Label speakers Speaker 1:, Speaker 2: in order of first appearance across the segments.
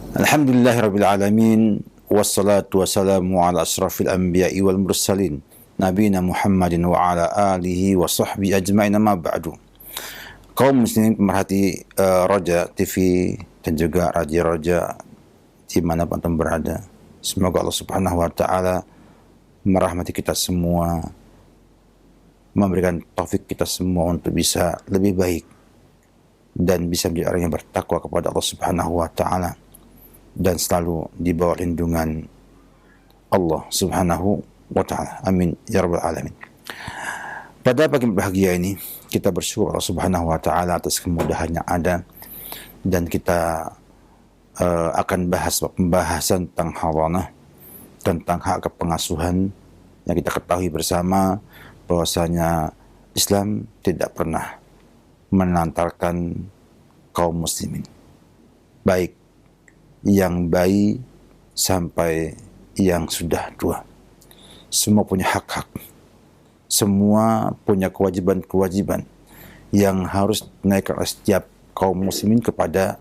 Speaker 1: Alhamdulillahirabbil alamin wassalatu wassalamu ala asrafil anbiya'i wal mursalin nabiyina Muhammadin wa ala alihi wa sahbihi ajma'in amma ba'du. Kaum muslimin pemerhati Roja TV dan juga Radio Roja dimanapun antum berada, semoga Allah Subhanahu wa taala merahmati kita semua, memberikan taufik kita semua untuk bisa lebih baik dan bisa menjadi orang yang bertakwa kepada Allah Subhanahu wa taala dan selalu di bawah lindungan Allah Subhanahu wa taala. Amin ya rabbal alamin. Pada pagi bahagia ini kita bersyukur Allah Subhanahu wa taala atas kemudahan yang ada, dan kita akan bahas pembahasan tentang hawanah, tentang hak kepengasuhan yang kita ketahui bersama bahwasanya Islam tidak pernah menelantarkan kaum muslimin, baik yang bayi sampai yang sudah tua. Semua punya hak-hak, semua punya kewajiban-kewajiban yang harus dinaikkan oleh setiap kaum muslimin kepada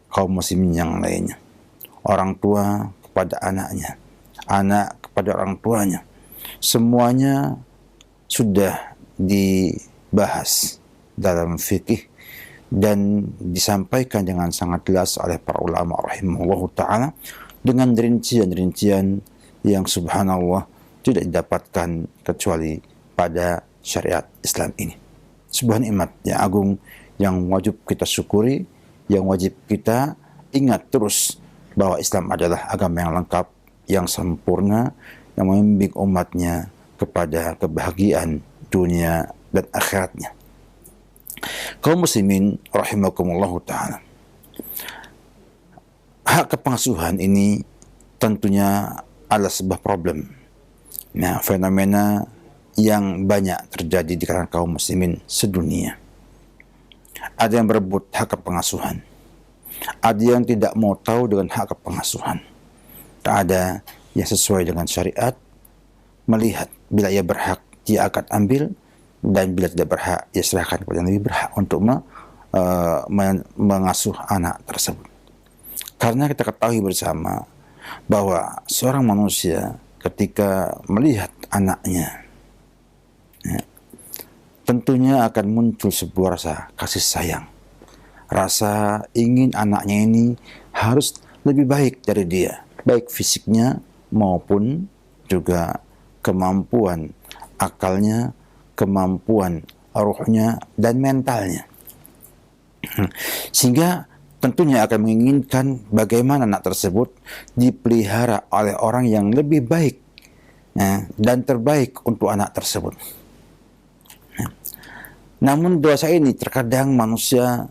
Speaker 1: kaum muslimin yang lainnya. Orang tua kepada anaknya, anak kepada orang tuanya, semuanya sudah dibahas dalam fikih dan disampaikan dengan sangat jelas oleh para ulama rahimahullahu ta'ala dengan rincian-rincian yang subhanallah tidak didapatkan kecuali pada syariat Islam ini. Sebuah nikmat yang agung yang wajib kita syukuri, yang wajib kita ingat terus bahwa Islam adalah agama yang lengkap, yang sempurna, yang membimbing umatnya kepada kebahagiaan dunia dan akhiratnya. Kaum muslimin rahimakumullahu ta'ala, hak kepengasuhan ini tentunya adalah sebuah problem. Nah, fenomena yang banyak terjadi di kalangan kaum muslimin sedunia. Ada yang berebut hak kepengasuhan, ada yang tidak mau tahu dengan hak kepengasuhan. Tak ada yang sesuai dengan syariat, melihat bila ia berhak dia akan ambil, dan bila tidak berhak ia serahkan kepada yang lebih berhak untuk mengasuh anak tersebut. Karena kita ketahui bersama bahwa seorang manusia ketika melihat anaknya, ya, tentunya akan muncul sebuah rasa kasih sayang, rasa ingin anaknya ini harus lebih baik dari dia, baik fisiknya maupun juga kemampuan akalnya, kemampuan ruhnya dan mentalnya. Sehingga tentunya akan menginginkan bagaimana anak tersebut dipelihara oleh orang yang lebih baik, ya, dan terbaik untuk anak tersebut. Namun dosa ini terkadang manusia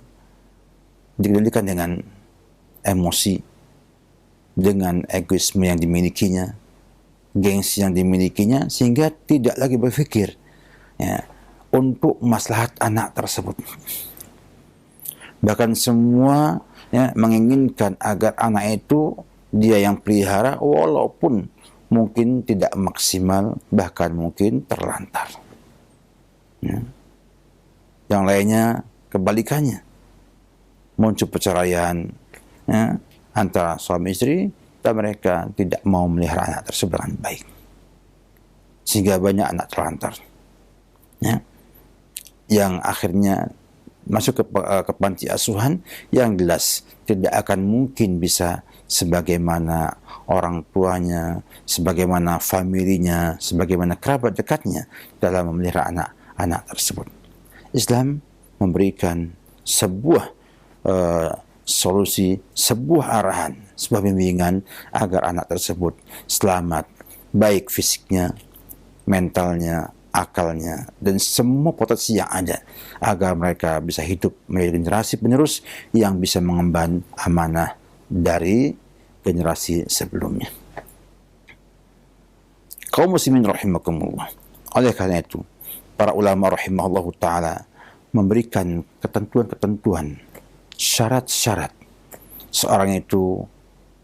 Speaker 1: dikendalikan dengan emosi, dengan egoisme yang dimilikinya, gengsi yang dimilikinya, sehingga tidak lagi berpikir, ya, untuk maslahat anak tersebut. Bahkan semua, ya, menginginkan agar anak itu dia yang pelihara, walaupun mungkin tidak maksimal, bahkan mungkin terlantar. Ya. Yang lainnya kebalikannya, muncul perceraian, ya, antara suami istri, dan mereka tidak mau melihara anak tersebut dengan baik, sehingga banyak anak terlantar, ya, yang akhirnya masuk ke panti asuhan yang jelas tidak akan mungkin bisa sebagaimana orang tuanya, sebagaimana familinya, sebagaimana kerabat dekatnya dalam memelihara anak-anak tersebut. Islam memberikan sebuah solusi, sebuah arahan, sebuah bimbingan agar anak tersebut selamat, baik fisiknya, mentalnya, akalnya, dan semua potensi yang ada, agar mereka bisa hidup menjadi generasi penerus yang bisa mengemban amanah dari generasi sebelumnya. Kaum muslimin rahimakumullah, oleh karena itu para ulama rahimahullahu ta'ala memberikan ketentuan-ketentuan, syarat-syarat seorang itu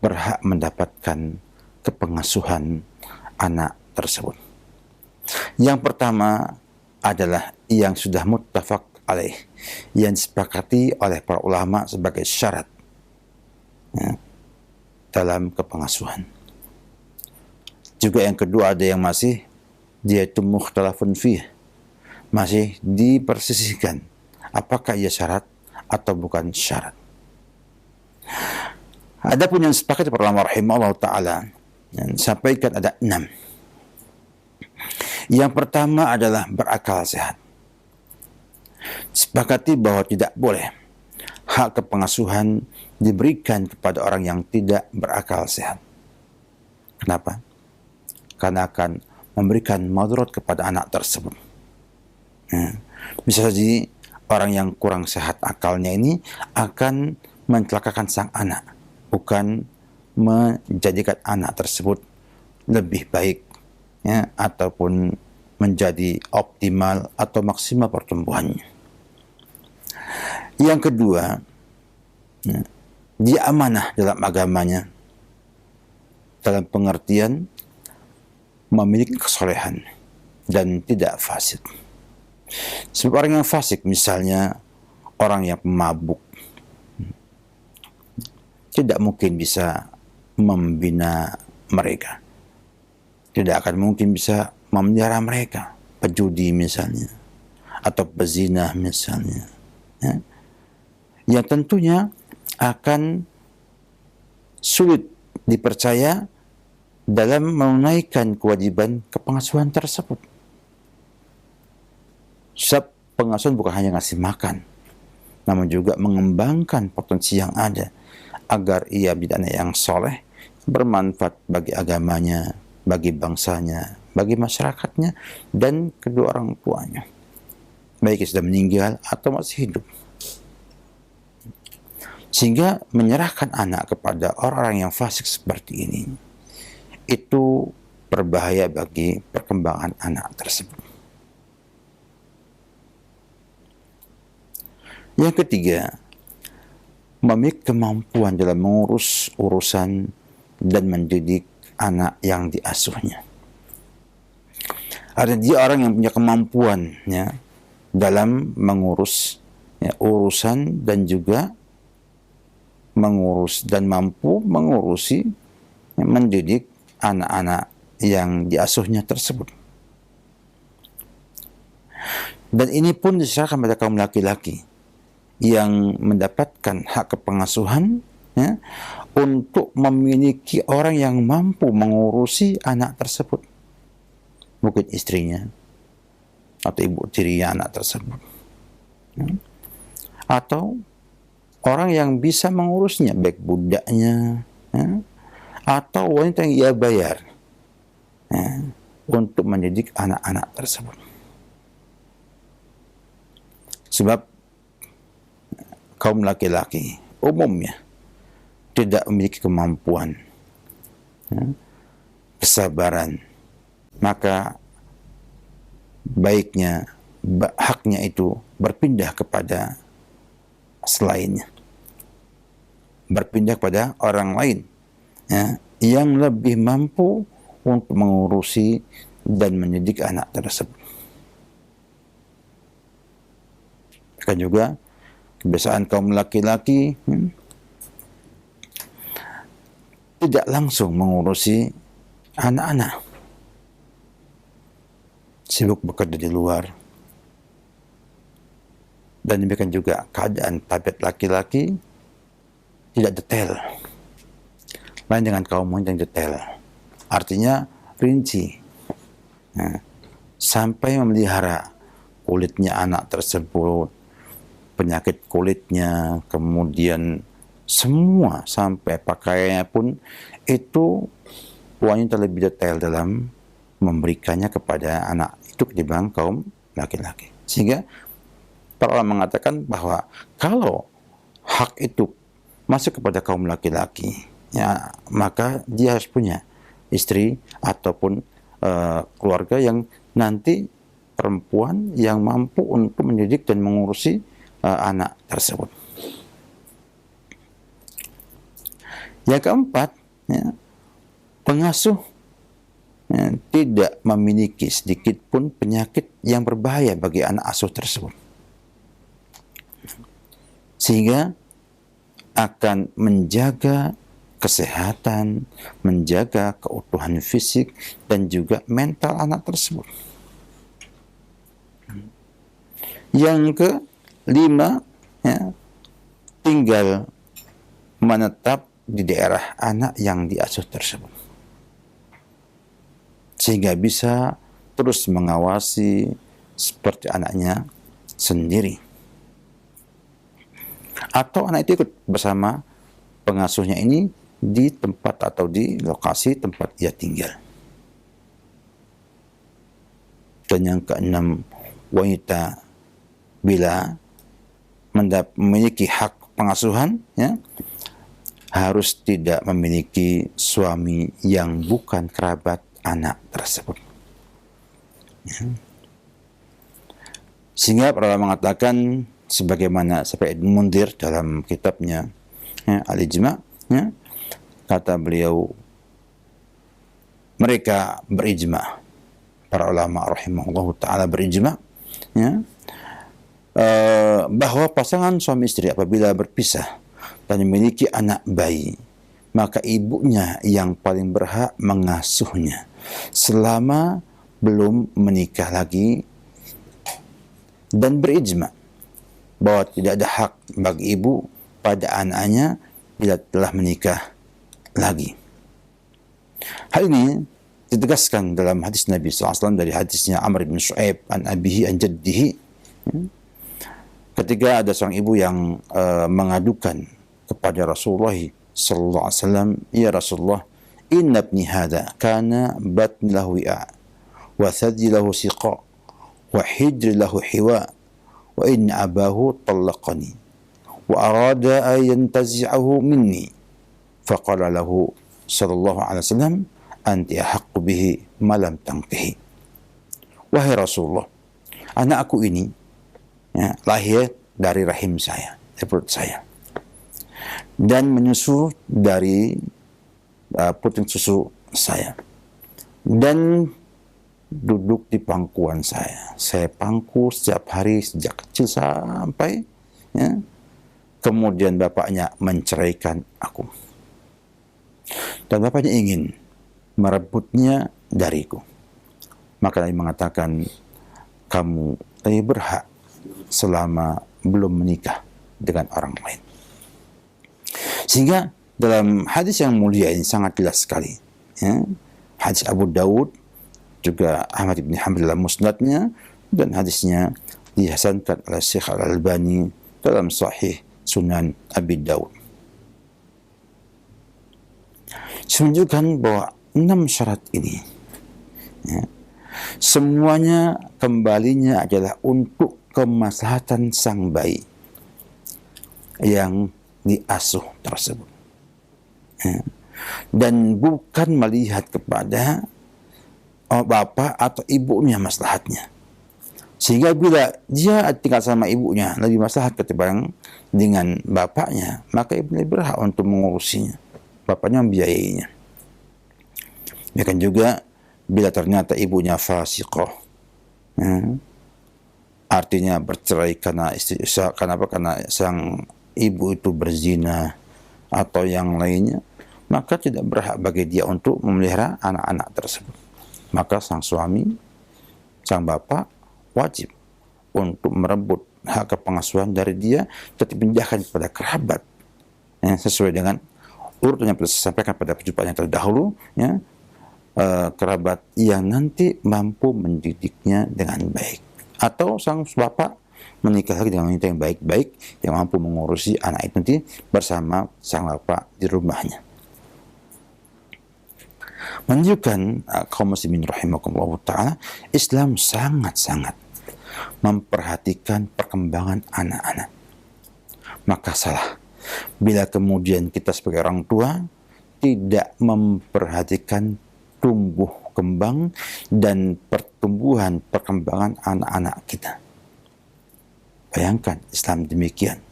Speaker 1: berhak mendapatkan kepengasuhan anak tersebut. Yang pertama adalah yang sudah muttafaq alaih, yang disepakati oleh para ulama sebagai syarat, ya, dalam kepengasuhan. Juga yang kedua, ada yang masih dia itu mukhtalafun fih, masih dipersisihkan apakah ia syarat atau bukan syarat. Adapun yang sepakat para ulama rahimahullah taala yang sampaikan ada 6. Yang pertama adalah berakal sehat. Sepakati bahwa tidak boleh hak kepengasuhan diberikan kepada orang yang tidak berakal sehat. Kenapa? Karena akan memberikan madarat kepada anak tersebut. Bisa jadi orang yang kurang sehat akalnya ini akan mencelakakan sang anak, bukan menjadikan anak tersebut lebih baik, ya, ataupun menjadi optimal atau maksimal pertumbuhannya. Yang kedua, ya, dia amanah dalam agamanya, dalam pengertian memiliki kesolehan dan tidak fasik. Sebab orang yang fasik, misalnya orang yang pemabuk, tidak mungkin bisa membina mereka, tidak akan mungkin bisa memelihara mereka. Pejudi misalnya, atau pezina misalnya, ya, yang tentunya akan sulit dipercaya dalam menunaikan kewajiban kepengasuhan tersebut. Sebab pengasuhan bukan hanya ngasih makan, namun juga mengembangkan potensi yang ada agar ia menjadi anak yang soleh, bermanfaat bagi agamanya, bagi bangsanya, bagi masyarakatnya, dan kedua orang tuanya, baik sudah meninggal atau masih hidup. Sehingga menyerahkan anak kepada orang-orang yang fasik seperti ini, itu berbahaya bagi perkembangan anak tersebut. Yang ketiga, memiliki kemampuan dalam mengurus urusan dan mendidik anak yang diasuhnya. Ada dia orang yang punya kemampuan, ya, dalam mengurus, ya, urusan dan juga mengurus dan mampu mengurusi, ya, mendidik anak-anak yang diasuhnya tersebut. Dan ini pun diserahkan pada kaum laki-laki yang mendapatkan hak kepengasuhan, ya, untuk memiliki orang yang mampu mengurusi anak tersebut, mungkin istrinya atau ibu tirinya anak tersebut, ya, atau orang yang bisa mengurusnya, baik budaknya, ya, atau wanita yang ia bayar, ya, untuk mendidik anak-anak tersebut. Sebab kaum laki-laki umumnya tidak memiliki kemampuan, ya, kesabaran, maka baiknya haknya itu berpindah kepada selainnya, berpindah kepada orang lain, ya, yang lebih mampu untuk mengurusi dan mendidik anak tersebut. Kan juga kebiasaan kaum laki-laki, tidak langsung mengurusi anak-anak, sibuk bekerja di luar. Dan demikian juga keadaan tabiat laki-laki tidak detail, lain dengan kaum wanita yang detail, artinya rinci, nah, sampai memelihara kulitnya anak tersebut, penyakit kulitnya, kemudian semua sampai pakaiannya pun itu wanita lebih detail dalam memberikannya kepada anak itu ketimbang kaum laki-laki. Sehingga para ulama mengatakan bahwa kalau hak itu masuk kepada kaum laki-laki, ya, maka dia harus punya istri ataupun keluarga yang nanti perempuan yang mampu untuk mendidik dan mengurusi anak tersebut. Yang keempat, ya, pengasuh, ya, tidak memiliki sedikit pun penyakit yang berbahaya bagi anak asuh tersebut, sehingga akan menjaga kesehatan, menjaga keutuhan fisik dan juga mental anak tersebut. Yang kelima, ya, tinggal menetap di daerah anak yang diasuh tersebut, sehingga bisa terus mengawasi seperti anaknya sendiri. Atau anak itu ikut bersama pengasuhnya ini di tempat atau di lokasi tempat ia tinggal. Dan yang keenam, wanita bila memiliki hak pengasuhan, ya, harus tidak memiliki suami yang bukan kerabat anak tersebut. Ya. Sehingga para ulama mengatakan, sebagaimana Syafi'i Ibn Mundir dalam kitabnya, ya, Al-Ijma', ya, kata beliau, mereka berijma', para ulama rahimahullah ta'ala berijma', ya, bahwa pasangan suami istri apabila berpisah dan memiliki anak bayi, maka ibunya yang paling berhak mengasuhnya selama belum menikah lagi, dan berijma' bahwa tidak ada hak bagi ibu pada anaknya bila telah menikah lagi. Hal ini ditegaskan dalam hadis Nabi SAW, dari hadisnya Amr bin Shu'aib an abihi an jaddihi, ketika ada seorang ibu yang mengadukan kepada Rasulullah sallallahu alaihi wasallam, ya Rasulullah, inna ibni hadha kana batni lahu wi'a wa thadyi lahu siqa wa hijri lahu hiwa wa inna abahu talaqani wa arada an yantazi'ahu minni, faqala lahu sallallahu alaihi wasallam, anti ahaqqu bihi ma lam tankihi. Wahai Rasulullah, anak aku ini, ya, lahir dari rahim saya, dari perut saya, dan menyusu dari puting susu saya, dan duduk di pangkuan saya. Saya pangku setiap hari sejak kecil sampai, ya, kemudian bapaknya menceraikan aku, dan bapaknya ingin merebutnya dariku. Maka Nabi mengatakan, kamu lebih berhak selama belum menikah dengan orang lain. Sehingga dalam hadis yang mulia ini sangat jelas sekali, ya, hadis Abu Dawud, juga Ahmad bin Hanbal dalam musnadnya, dan hadisnya dihasankan oleh Syekh Al-Albani dalam Sahih Sunan Abi Dawud. Menunjukkan bahwa 6 syarat ini, ya, semuanya kembalinya adalah untuk kemaslahatan sang bayi yang diasuh tersebut, ya, dan bukan melihat kepada bapak atau ibunya maslahatnya. Sehingga bila dia tinggal sama ibunya lebih maslahat ketimbang dengan bapaknya, maka ibunya berhak untuk mengurusinya, bapaknya membiayainya. Demikian juga bila ternyata ibunya fasiqah, ya, artinya bercerai karena karena sang ibu itu berzina atau yang lainnya, maka tidak berhak bagi dia untuk memelihara anak-anak tersebut. Maka sang suami, sang bapak wajib untuk merebut hak kepengasuhan dari dia, tetapi dipindahkan kepada kerabat, ya, sesuai dengan urut yang saya sampaikan pada perjumpaan yang terdahulu, ya, kerabat yang nanti mampu mendidiknya dengan baik, atau sang bapak menikah lagi dengan wanita yang baik-baik yang mampu mengurusi anak itu nanti bersama sang bapak di rumahnya. Menunjukkan kaum muslimin rahimakumullah ta'ala, Islam sangat-sangat memperhatikan perkembangan anak-anak. Maka salah bila kemudian kita sebagai orang tua tidak memperhatikan tumbuh kembang dan pertumbuhan perkembangan anak-anak kita. Bayangkan Islam demikian,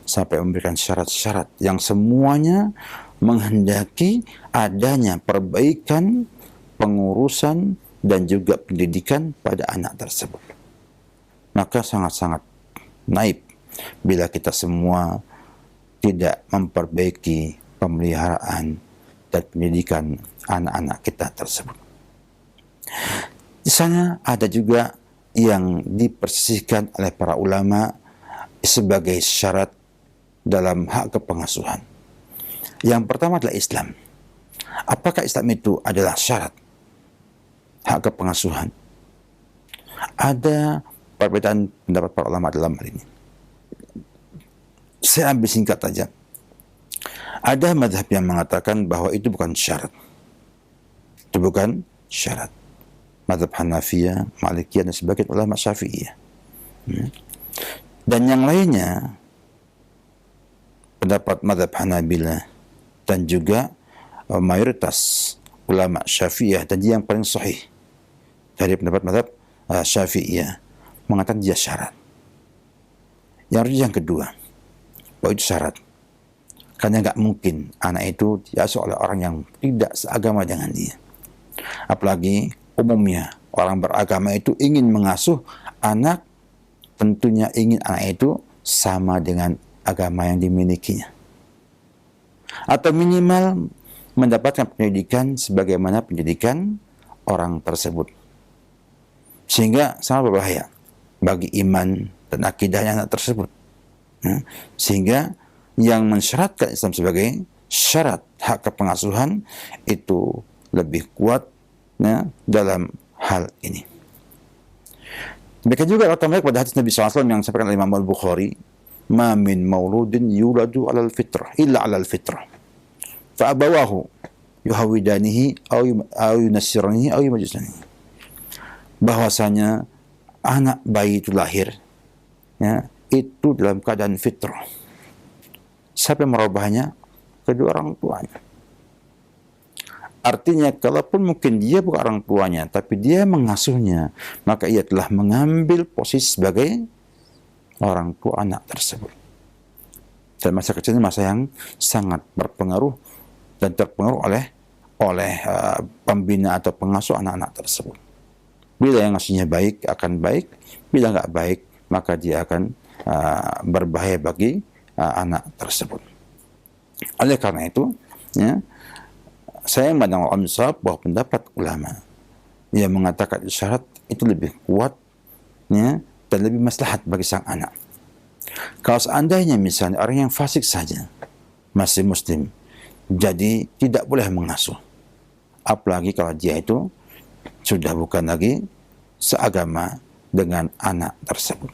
Speaker 1: sampai memberikan syarat-syarat yang semuanya menghendaki adanya perbaikan, pengurusan, dan juga pendidikan pada anak tersebut. Maka sangat-sangat naib bila kita semua tidak memperbaiki pemeliharaan dan pendidikan anak-anak kita tersebut. Di sana ada juga yang dipersisihkan oleh para ulama sebagai syarat dalam hak kepengasuhan. Yang pertama adalah Islam. Apakah Islam itu adalah syarat hak kepengasuhan? Ada perbedaan pendapat para ulama dalam hal ini. Saya ambil singkat saja. Ada mazhab yang mengatakan bahwa itu bukan syarat. Itu bukan syarat. Mazhab Hanafiyah, Malikiyah, dan sebagian ulama Syafi'iyah. Dan yang lainnya, pendapat mazhab Hanabilah dan juga mayoritas ulama Syafi'iyah, dan yang paling sahih dari pendapat mazhab Syafi'iyah mengatakan dia syarat. Yang kedua, bahwa itu syarat. Karena nggak mungkin anak itu diasuh oleh orang yang tidak seagama dengan dia. Apalagi umumnya orang beragama itu ingin mengasuh anak, tentunya ingin anak itu sama dengan agama yang dimilikinya. Atau minimal mendapatkan pendidikan sebagaimana pendidikan orang tersebut. Sehingga sangat berbahaya bagi iman dan akidahnya anak tersebut. Sehingga yang mensyaratkan Islam sebagai syarat hak kepengasuhan itu lebih kuat dalam hal ini. Demikian juga kata mereka pada hadis Nabi SAW yang disampaikan oleh Imam Al-Bukhari, "Ma min mauludin yuladu 'alal fitrah illa 'alal fitrah. Fa abawahu yuhawidanihi aw yunassiranihi aw yumajisanihi." Bahwasanya anak bayi itu lahir itu dalam keadaan fitrah. Siapa yang merubahnya? Kedua orang tuanya. Artinya, kalaupun mungkin dia bukan orang tuanya, tapi dia mengasuhnya, maka ia telah mengambil posisi sebagai orang tua anak tersebut. Dan masa kecil ini masa yang sangat berpengaruh dan terpengaruh oleh pembina atau pengasuh anak-anak tersebut. Bila yang ngasuhnya baik, akan baik. Bila nggak baik, maka dia akan berbahaya bagi anak tersebut. Oleh karena itu, saya memandang bahwa pendapat ulama yang mengatakan syarat itu lebih kuat dan lebih maslahat bagi sang anak. Kalau seandainya misalnya orang yang fasik saja masih muslim, jadi tidak boleh mengasuh. Apalagi kalau dia itu sudah bukan lagi seagama dengan anak tersebut.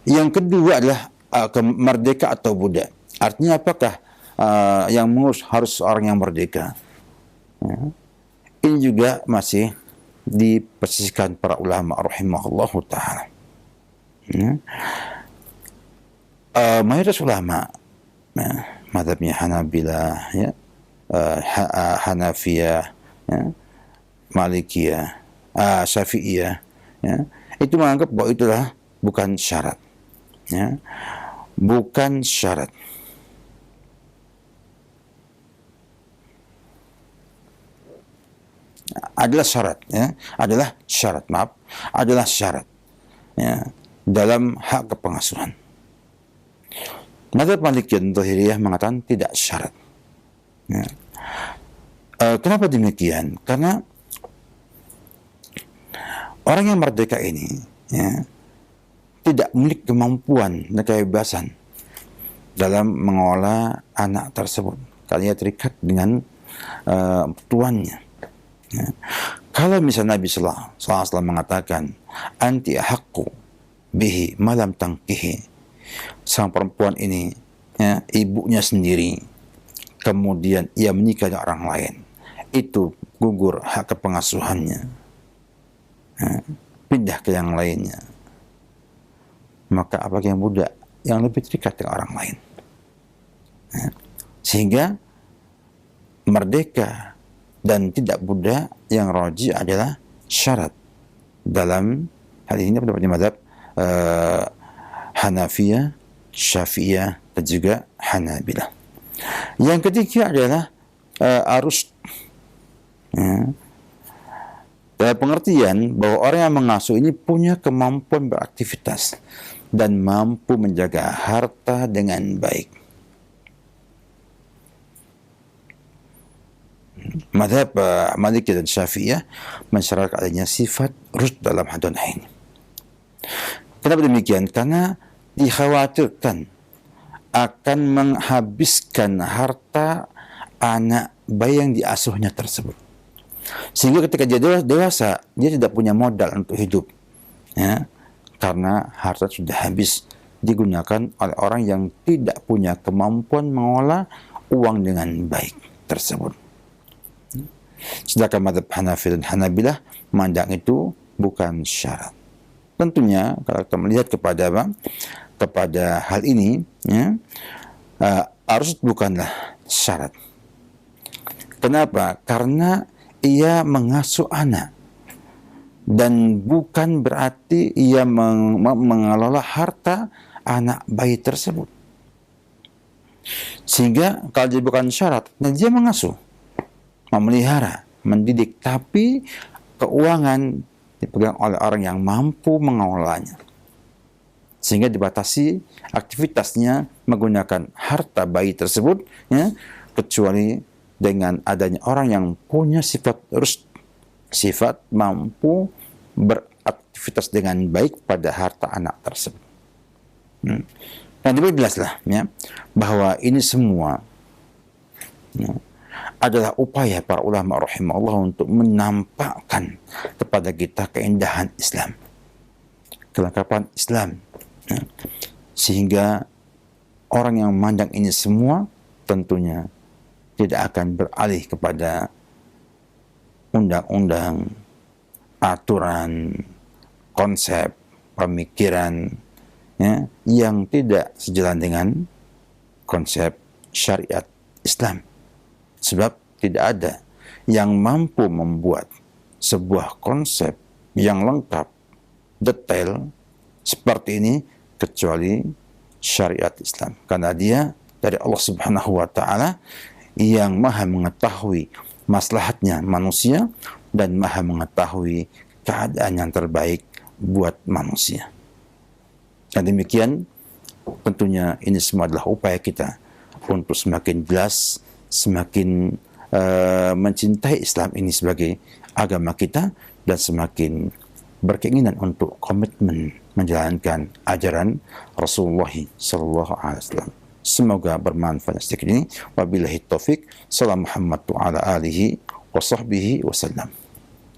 Speaker 1: Yang kedua adalah merdeka atau budak. Artinya apakah yang mengurus harus orang yang merdeka? Ini juga masih dipersisihkan para ulama rahimahullahu ta'ala. Mayoritas ulama, mazhabnya Hanabilah, Hanafiyah, Malikiyah, Syafi'iyah, itu menganggap bahwa itulah bukan syarat. Bukan syarat. Adalah syarat, adalah syarat dalam hak kepengasuhan. Mazhab Malikiyah dan Zahiriyah mengatakan tidak syarat. Kenapa demikian? Karena orang yang merdeka ini tidak memiliki kemampuan dan kebebasan dalam mengolah anak tersebut, karena ia terikat dengan tuannya. Kalau misalnya Nabi SAW mengatakan anti haqqu bihi malam tangkihi, sang perempuan ini ibunya sendiri kemudian ia menikah dengan orang lain, itu gugur hak kepengasuhannya, pindah ke yang lainnya, maka apalagi yang budak yang lebih terikat dengan orang lain. Sehingga merdeka dan tidak budak yang rajih adalah syarat dalam hal ini pendapat mazhab Hanafiyah, Syafi'iyah, dan juga Hanabilah. Yang ketiga adalah arus, dalam pengertian bahwa orang yang mengasuh ini punya kemampuan beraktivitas dan mampu menjaga harta dengan baik. Mazhab Maliki dan Syafi'iyah mensyaratkan adanya sifat rusd dalam hadun ain. Kenapa demikian? Karena dikhawatirkan akan menghabiskan harta anak bayi yang diasuhnya tersebut. Sehingga ketika dia dewasa, dia tidak punya modal untuk hidup. Ya, karena harta sudah habis digunakan oleh orang yang tidak punya kemampuan mengolah uang dengan baik tersebut. Sedangkan mazhab Hanafi dan Hanabilah memandang itu bukan syarat. Tentunya kalau kita melihat kepada hal ini, ya, harus bukanlah syarat. Kenapa? Karena ia mengasuh anak dan bukan berarti ia mengelola harta anak bayi tersebut. Sehingga kalau dia bukan syarat, nah dia mengasuh, memelihara, mendidik, tapi keuangan dipegang oleh orang yang mampu mengelolanya. Sehingga dibatasi aktivitasnya menggunakan harta bayi tersebut, ya, kecuali dengan adanya orang yang punya sifat rusd, sifat mampu beraktivitas dengan baik pada harta anak tersebut. Nah, jadi jelaslah, ya, bahwa ini semua, ya, adalah upaya para ulama rahimahullah untuk menampakkan kepada kita keindahan Islam, kelengkapan Islam, ya, sehingga orang yang memandang ini semua tentunya tidak akan beralih kepada undang-undang, aturan, konsep, pemikiran, ya, yang tidak sejalan dengan konsep syariat Islam. Sebab tidak ada yang mampu membuat sebuah konsep yang lengkap, detail seperti ini kecuali syariat Islam. Karena dia dari Allah Subhanahu wa taala yang maha mengetahui maslahatnya manusia dan maha mengetahui keadaan yang terbaik buat manusia. Dan demikian tentunya ini semua adalah upaya kita untuk semakin jelas, semakin mencintai Islam ini sebagai agama kita dan semakin berkeinginan untuk komitmen menjalankan ajaran Rasulullah sallallahu alaihi wasallam. Semoga bermanfaat sedikit ini. Wabillahi taufik. Salam Muhammad wa ala alihi wa sahbihi wasallam.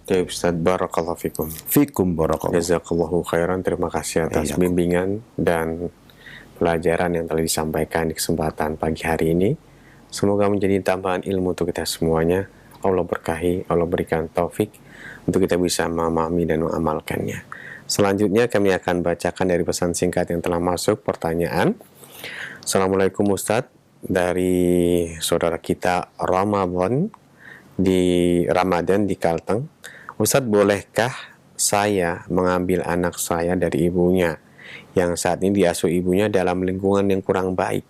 Speaker 2: Baik Ustaz, barakallahu fikum.
Speaker 1: Fikum barakallahu.
Speaker 2: Jazakallahu khairan. Terima kasih atas bimbingan dan pelajaran yang telah disampaikan di kesempatan pagi hari ini. Semoga menjadi tambahan ilmu untuk kita semuanya. Allah berkahi, Allah berikan taufik untuk kita bisa memahami dan mengamalkannya. Selanjutnya kami akan bacakan dari pesan singkat yang telah masuk. Pertanyaan: Assalamualaikum Ustadz, dari saudara kita Ramadan di Kalteng. Ustadz, bolehkah saya mengambil anak saya dari ibunya yang saat ini diasuh ibunya dalam lingkungan yang kurang baik?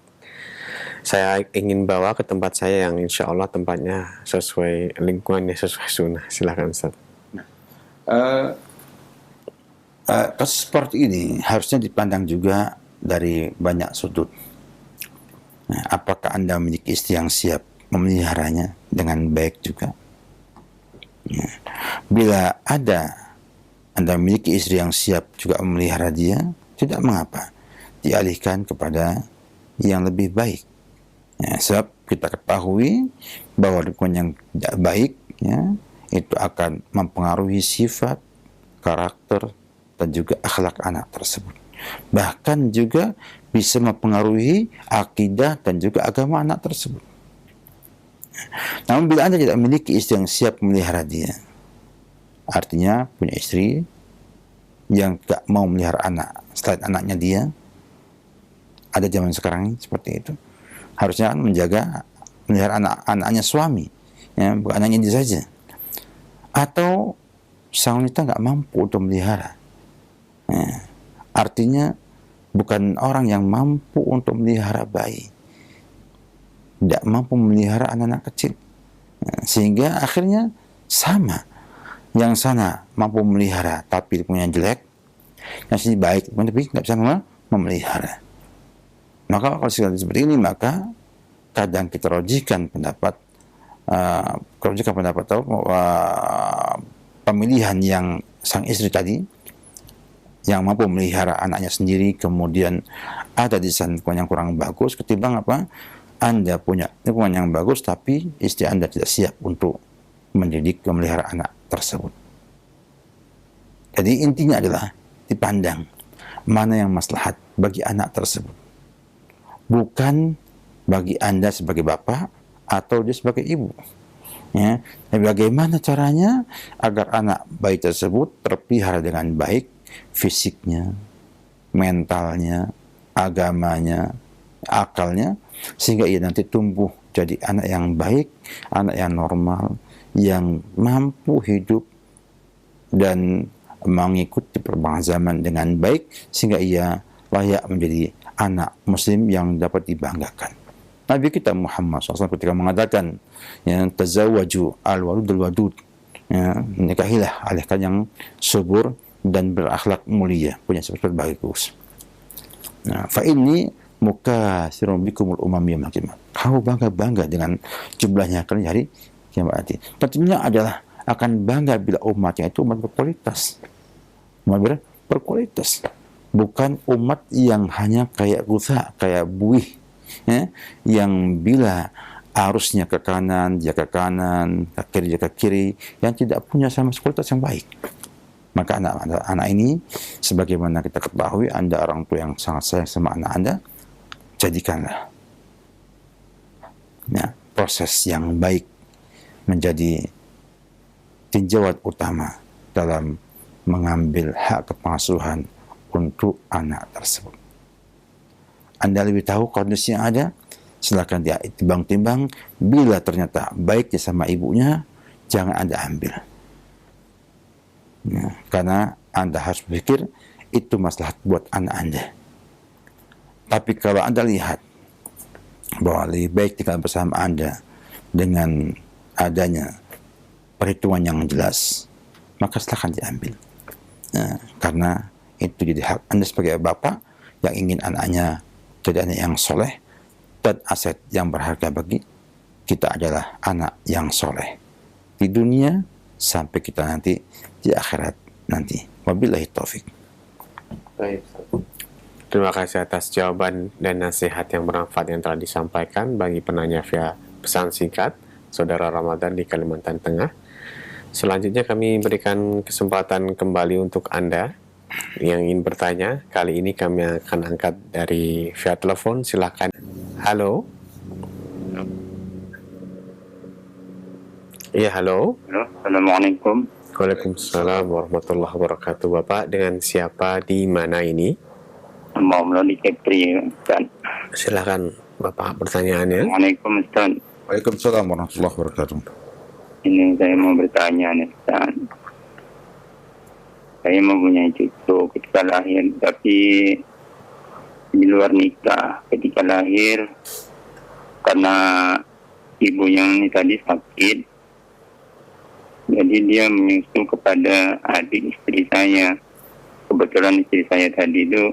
Speaker 2: Saya ingin bawa ke tempat saya yang insya Allah tempatnya sesuai lingkungannya, sesuai sunnah. Silakan Ustadz.
Speaker 1: Kasus seperti ini harusnya dipandang juga dari banyak sudut. Nah, apakah Anda memiliki istri yang siap memeliharanya dengan baik juga? Ya. Bila ada Anda memiliki istri yang siap juga memelihara dia, tidak mengapa dialihkan kepada yang lebih baik. Ya, sebab kita ketahui bahwa lingkungan yang tidak baik, ya, itu akan mempengaruhi sifat, karakter, dan juga akhlak anak tersebut. Bahkan juga bisa mempengaruhi akidah dan juga agama anak tersebut. Namun bila Anda tidak memiliki istri yang siap memelihara dia, artinya punya istri yang tidak mau memelihara anak selain anaknya dia, ada zaman sekarang seperti itu, harusnya kan menjaga memelihara anak-anaknya suami, ya, bukan anaknya dia saja. Atau sang wanita nggak mampu untuk memelihara, ya, artinya bukan orang yang mampu untuk memelihara bayi, tidak mampu memelihara anak-anak kecil, sehingga akhirnya sama. Yang sana mampu memelihara tapi punya jelek, yang sini baik tapi nggak bisa memelihara. Maka kalau seperti ini, maka kadang kita rojikan pendapat kalau jika pendapat tahu pemilihan yang sang istri tadi yang mampu melihara anaknya sendiri, kemudian ada di sana yang kurang bagus ketimbang apa Anda punya lingkungan yang bagus tapi istri Anda tidak siap untuk mendidik memelihara anak tersebut. Jadi intinya adalah dipandang mana yang maslahat bagi anak tersebut, bukan bagi Anda sebagai bapak atau dia sebagai ibu. Ya, bagaimana caranya agar anak bayi tersebut terpelihara dengan baik, fisiknya, mentalnya, agamanya, akalnya, sehingga ia nanti tumbuh jadi anak yang baik, anak yang normal, yang mampu hidup dan mengikuti perkembangan zaman dengan baik, sehingga ia layak menjadi anak muslim yang dapat dibanggakan. Nabi kita Muhammad SAW ketika mengatakan, ya, tazawwaju al-waludul wadud, ya, nikahilah alihkan yang subur dan berakhlak mulia, punya sifat bagus. Nah, fa inni mukatsirun bikumul umam yaumil qiyamah. Kamu bangga dengan jumlahnya akan hari kiamat nanti. Tentunya adalah akan bangga bila umatnya itu umat berkualitas. Umat berkualitas. Bukan umat yang hanya kayak gusa, kayak buih, ya, yang bila arusnya ke kanan, dia ke kanan, ke kiri, dia ke kiri, yang tidak punya sama kualitas yang baik. Maka anak ini, sebagaimana kita ketahui, Anda orang tua yang sangat sayang sama anak Anda, jadikanlah ya, proses yang baik menjadi tinjauan utama dalam mengambil hak kepengasuhan untuk anak tersebut. Anda lebih tahu kondisi yang ada, silakan dia timbang-timbang. Bila ternyata baiknya sama ibunya, jangan Anda ambil. Ya, karena Anda harus berpikir itu maslahat buat anak Anda. Tapi kalau Anda lihat bahwa lebih baik tinggal bersama Anda dengan adanya perhitungan yang jelas, maka silakan diambil. Ya, karena itu jadi hak Anda sebagai bapak yang ingin anaknya jadi anak yang soleh, dan aset yang berharga bagi kita adalah anak yang soleh di dunia sampai kita nanti di akhirat nanti. Wabillahi taufik.
Speaker 2: Baik. Terima kasih atas jawaban dan nasihat yang bermanfaat yang telah disampaikan bagi penanya via pesan singkat Saudara Ramadan di Kalimantan Tengah. Selanjutnya kami berikan kesempatan kembali untuk Anda yang ingin bertanya. Kali ini kami akan angkat dari via telepon. Silakan. Halo. Iya, halo.
Speaker 3: Halo, Assalamualaikum.
Speaker 2: Waalaikumsalam warahmatullahi wabarakatuh. Bapak dengan siapa di mana ini?
Speaker 3: Mau melalui Kepri, Ustaz.
Speaker 2: Silakan Bapak pertanyaannya.
Speaker 3: Assalamualaikum, Ustaz.
Speaker 1: Waalaikumsalam warahmatullahi wabarakatuh.
Speaker 3: Ini saya mau bertanya nih, Ustaz. Saya mempunyai cucu ketika lahir, tapi di luar nikah. Ketika lahir, karena ibu yang ini tadi sakit, jadi dia menyusul kepada adik istri saya. Kebetulan istri saya tadi itu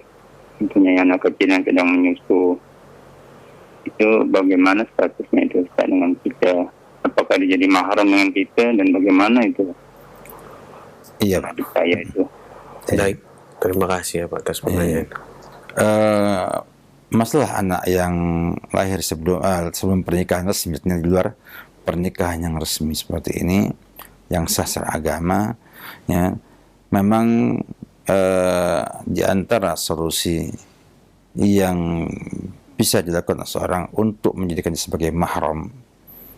Speaker 3: mempunyai anak kecil yang sedang menyusu. Itu bagaimana statusnya itu Ustaz dengan kita? Apakah dia jadi mahram dengan kita dan bagaimana itu?
Speaker 1: Iya, Pak.
Speaker 3: Adik saya itu.
Speaker 2: Baik, terima kasih ya Pak atas pertanyaan.
Speaker 1: Masalah anak yang lahir sebelum pernikahan resmi, di luar pernikahan yang resmi seperti ini, yang sah secara agama, ya, memang di antara solusi yang bisa dilakukan seorang untuk menjadikannya sebagai mahram,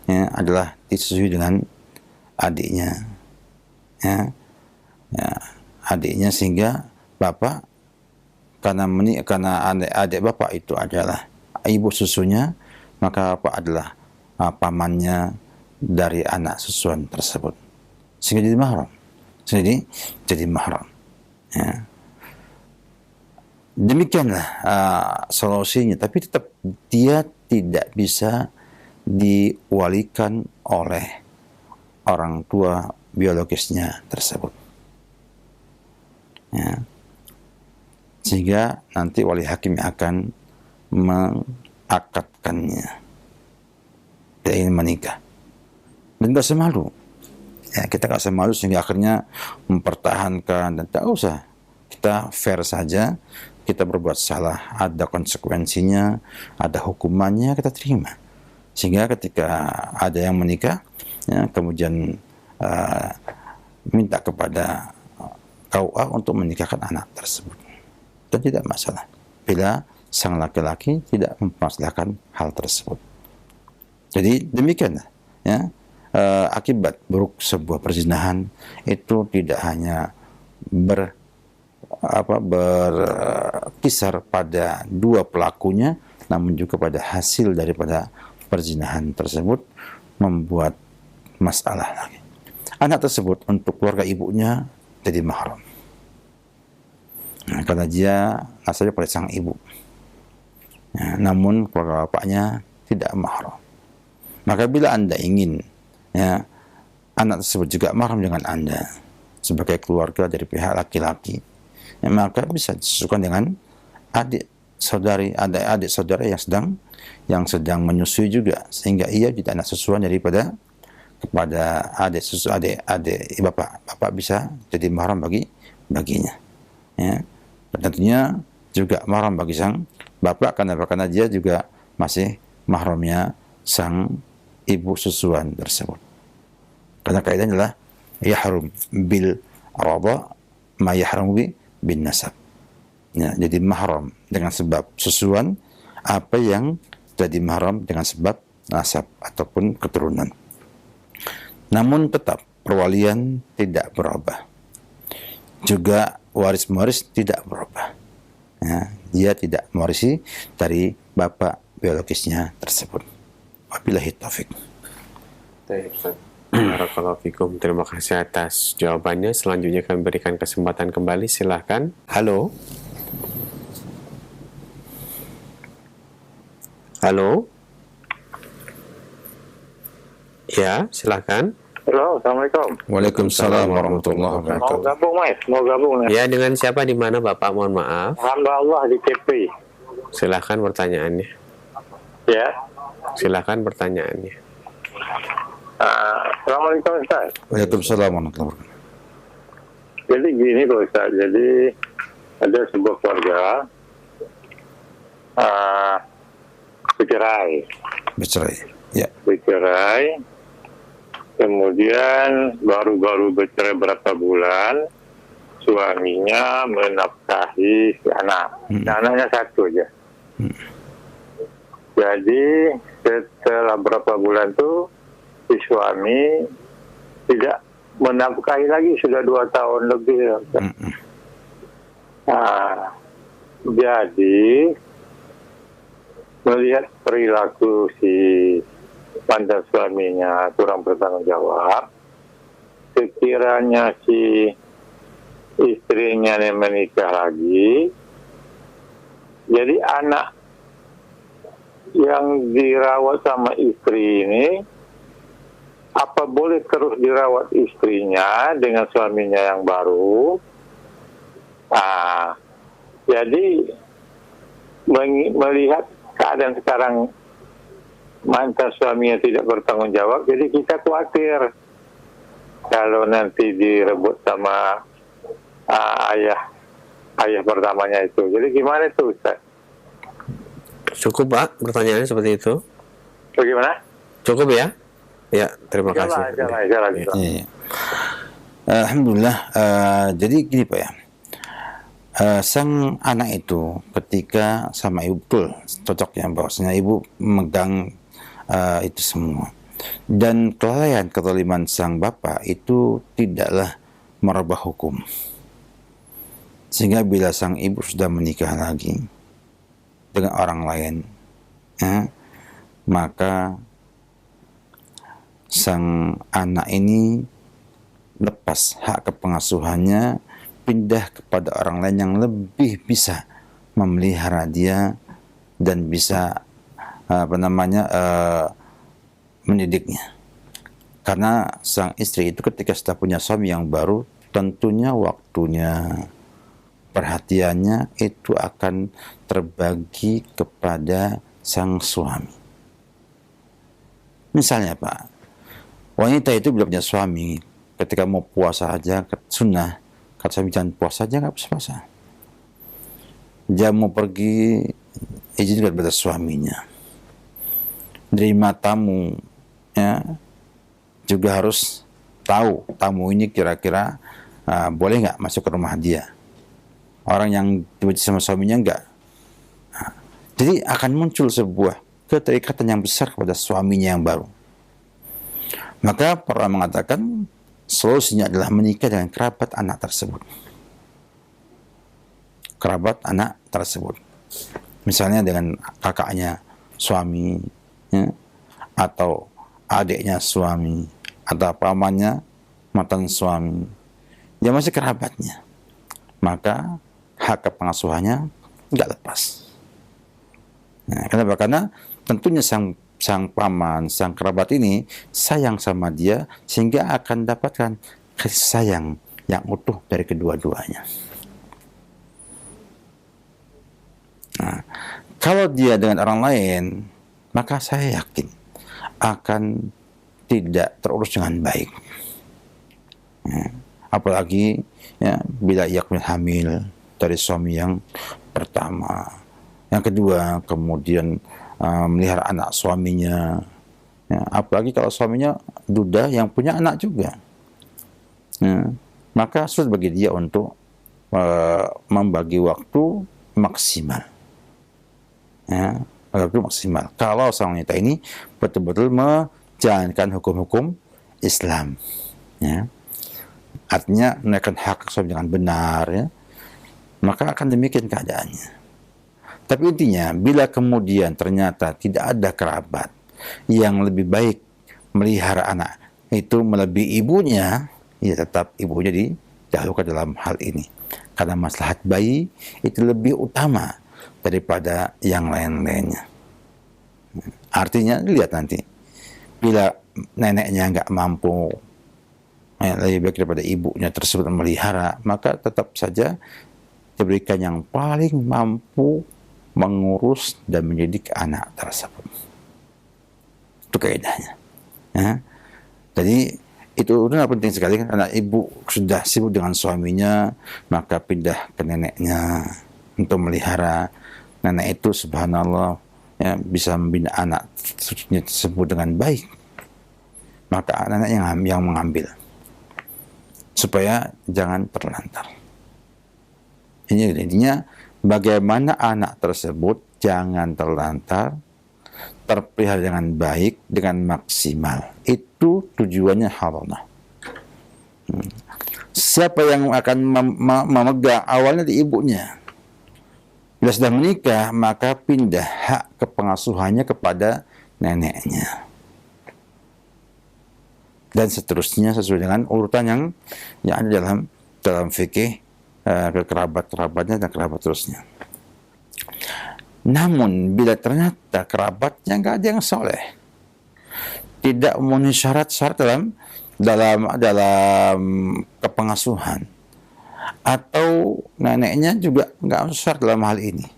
Speaker 1: ya, adalah disusui dengan adiknya, ya, adiknya, sehingga bapak karena adik bapak itu adalah ibu susunya, maka bapak adalah pamannya dari anak susuan tersebut, sehingga jadi mahram. Jadi mahram. Ya. Demikianlah solusinya, tapi tetap dia tidak bisa diwalikan oleh orang tua biologisnya tersebut. Ya. Sehingga nanti wali hakim akan mengakadkannya. Dia ingin menikah. dan nggak usah malu. Ya, kita nggak usah malu sehingga akhirnya mempertahankan, dan tak usah. Kita fair saja, kita berbuat salah, ada konsekuensinya, ada hukumannya, kita terima. Sehingga ketika ada yang menikah, ya, kemudian minta kepada KUA untuk menikahkan anak tersebut, dan tidak masalah bila sang laki-laki tidak mempermasalahkan hal tersebut. Jadi demikianlah, ya, akibat buruk sebuah perzinahan itu tidak hanya berkisar pada dua pelakunya, namun juga pada hasil daripada perzinahan tersebut membuat masalah lagi. Anak tersebut untuk keluarga ibunya jadi mahram. Nah, karena dia asalnya pada sang ibu. Ya, namun keluarga bapaknya tidak mahram. Maka bila Anda ingin, ya, anak tersebut juga mahram dengan Anda sebagai keluarga dari pihak laki-laki, ya, maka bisa disesuaikan dengan adik saudara yang sedang menyusui juga, sehingga ia tidak anak susuan daripada kepada adik bapak bisa jadi mahram baginya, ya. Dan tentunya juga mahram bagi sang bapak karena dia juga masih mahramnya sang ibu susuan tersebut. Karena kaidahnya adalah yahrum bil radha ma yahrum bin nasab. Ya, jadi mahram dengan sebab susuan apa yang jadi mahram dengan sebab nasab ataupun keturunan. Namun tetap perwalian tidak berubah. Juga waris-mewaris tidak berubah. Ya, dia tidak mewarisi dari bapak biologisnya tersebut. Wabillahi taufik.
Speaker 2: Barakallahu fikum. Terima kasih atas jawabannya. Selanjutnya kami berikan kesempatan kembali. Silahkan. Halo. Halo. Ya, silahkan.
Speaker 3: Halo, Assalamualaikum.
Speaker 1: Waalaikumsalam warahmatullahi
Speaker 3: Mau
Speaker 1: wabarakatuh.
Speaker 3: gabung, Mas? Mau gabung, Mas?
Speaker 2: Ya, dengan siapa di mana Bapak? Mohon maaf.
Speaker 3: Hamba Allah di KP.
Speaker 2: Silahkan pertanyaannya.
Speaker 3: Ya.
Speaker 2: Silahkan pertanyaannya.
Speaker 3: Assalamualaikum, Ustaz.
Speaker 1: Waalaikumsalam warahmatullahi wabarakatuh.
Speaker 3: Jadi gini Pak Ustaz, jadi ada sebuah keluarga
Speaker 1: Bercerai. Ya.
Speaker 3: bercerai, kemudian baru-baru bercerai berapa bulan, suaminya menafkahi si anak. Anaknya satu aja. Jadi setelah berapa bulan tuh si suami tidak menafkahi lagi, sudah 2 tahun lebih. Nah, jadi melihat perilaku si mantan suaminya kurang bertanggung jawab, sekiranya si istrinya menikah lagi, jadi anak yang dirawat sama istri ini, apa boleh terus dirawat istrinya dengan suaminya yang baru? Jadi melihat keadaan sekarang mantan suaminya tidak bertanggung jawab, jadi kita khawatir kalau nanti direbut sama ayah pertamanya itu. Jadi gimana itu, Ustaz?
Speaker 2: Cukup, Pak, pertanyaannya seperti itu.
Speaker 3: Bagaimana?
Speaker 2: Cukup ya? Ya, terima kasih.
Speaker 1: Ya. Alhamdulillah. Jadi gini Pak ya, sang anak itu ketika sama ibu betul cocok ya, bahwasanya ibu memegang itu semua, dan kelalaian kezaliman sang bapak itu tidaklah merubah hukum, sehingga bila sang ibu sudah menikah lagi dengan orang lain, ya, maka sang anak ini lepas hak kepengasuhannya, pindah kepada orang lain yang lebih bisa memelihara dia dan bisa mendidiknya. Karena sang istri itu ketika sudah punya suami yang baru, tentunya waktunya, perhatiannya itu akan terbagi kepada sang suami. Misalnya Pak, Wanita itu bila punya suami, ketika mau puasa aja, sunnah, kata suami jangan puasa aja, nggak bisa puasa. Dia mau pergi, izin kepada suaminya. Nerima tamu, ya, juga harus tahu tamu ini kira-kira boleh nggak masuk ke rumah dia. Orang yang dibenci sama suaminya enggak. Jadi akan muncul sebuah keterikatan yang besar kepada suaminya yang baru. Maka para mengatakan solusinya adalah menikah dengan kerabat anak tersebut. Kerabat anak tersebut. Misalnya dengan kakaknya suami, ya, atau adiknya suami, atau pamannya mantan suami. Dia masih kerabatnya. Maka hak kepengasuhannya nggak lepas. Nah, kenapa? Karena tentunya sang paman, sang kerabat ini sayang sama dia sehingga akan dapatkan kasih sayang yang utuh dari kedua-duanya. Nah, kalau dia dengan orang lain, maka saya yakin akan tidak terurus dengan baik. Ya, apalagi ya, bila ia hamil dari suami yang pertama, yang kedua kemudian melihara anak suaminya, ya, apalagi kalau suaminya duda yang punya anak juga, ya, maka sulit bagi dia untuk membagi waktu maksimal, ya, waktu maksimal. Kalau sang wanita ini betul-betul menjalankan hukum-hukum Islam, ya, artinya menaikkan hak suami dengan benar, ya, maka akan demikian keadaannya. Tapi intinya, bila kemudian ternyata tidak ada kerabat yang lebih baik melihara anak itu melebihi ibunya, ya tetap ibunya didahulukan dalam hal ini. Karena maslahat bayi itu lebih utama daripada yang lain-lainnya. Artinya, lihat nanti, bila neneknya nggak mampu, lebih baik daripada ibunya tersebut memelihara, maka tetap saja diberikan yang paling mampu mengurus dan mendidik anak tersebut. Itu kaidahnya. Ya. Jadi itu penting sekali kan, anak ibu sudah sibuk dengan suaminya, maka pindah ke neneknya untuk melihara. Nenek itu subhanallah, ya, bisa membina anak tersebut dengan baik. Maka nenek yang mengambil, supaya jangan terlantar. Ini intinya, bagaimana anak tersebut jangan terlantar, terpelihara dengan baik, dengan maksimal. Itu tujuannya haramah. Siapa yang akan memegang awalnya di ibunya. Bila sudah menikah, maka pindah hak kepengasuhannya kepada neneknya. Dan seterusnya sesuai dengan urutan yang ada dalam fikih, ke kerabat-kerabatnya dan kerabat terusnya. Namun bila ternyata kerabatnya nggak ada yang soleh, tidak memenuhi syarat-syarat dalam kepengasuhan, atau neneknya juga nggak masuk syarat dalam hal ini,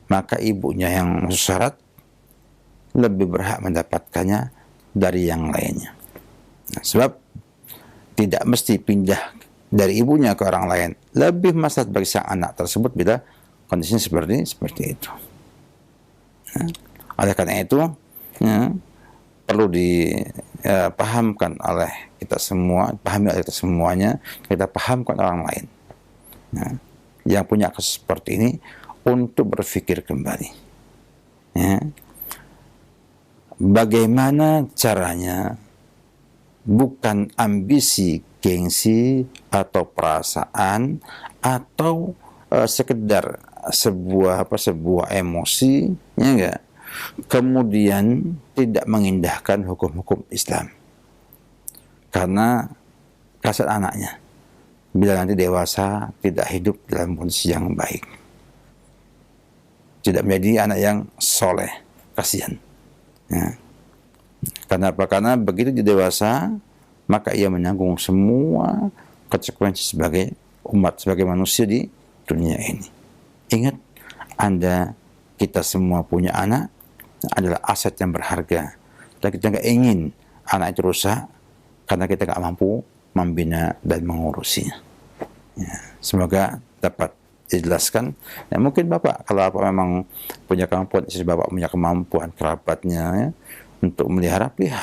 Speaker 1: maka ibunya yang masuk syarat lebih berhak mendapatkannya dari yang lainnya. Nah, sebab tidak mesti pindah dari ibunya ke orang lain, lebih maslahat bagi sang anak tersebut bila kondisinya seperti itu. Ya. Oleh karena itu, ya, perlu dipahamkan oleh kita semua, pahami oleh kita semuanya, kita pahamkan orang lain, ya, yang punya kasus seperti ini untuk berpikir kembali. Ya. Bagaimana caranya, bukan ambisi, gengsi, atau perasaan, atau sekedar sebuah emosi, ya enggak, kemudian tidak mengindahkan hukum-hukum Islam karena kasat anaknya, bila nanti dewasa tidak hidup dalam kondisi yang baik, tidak menjadi anak yang soleh, kasihan, ya. Karena apa? Karena begitu dia dewasa, maka ia menanggung semua konsekuensi sebagai umat, sebagai manusia di dunia ini. Ingat, Anda, kita semua punya anak, adalah aset yang berharga. Dan kita nggak ingin anak itu rusak karena kita nggak mampu membina dan mengurusinya. Ya, semoga dapat dijelaskan. Ya, mungkin Bapak, kalau Bapak memang punya kemampuan, istri Bapak punya kemampuan, kerabatnya ya, untuk pelihara. Ya,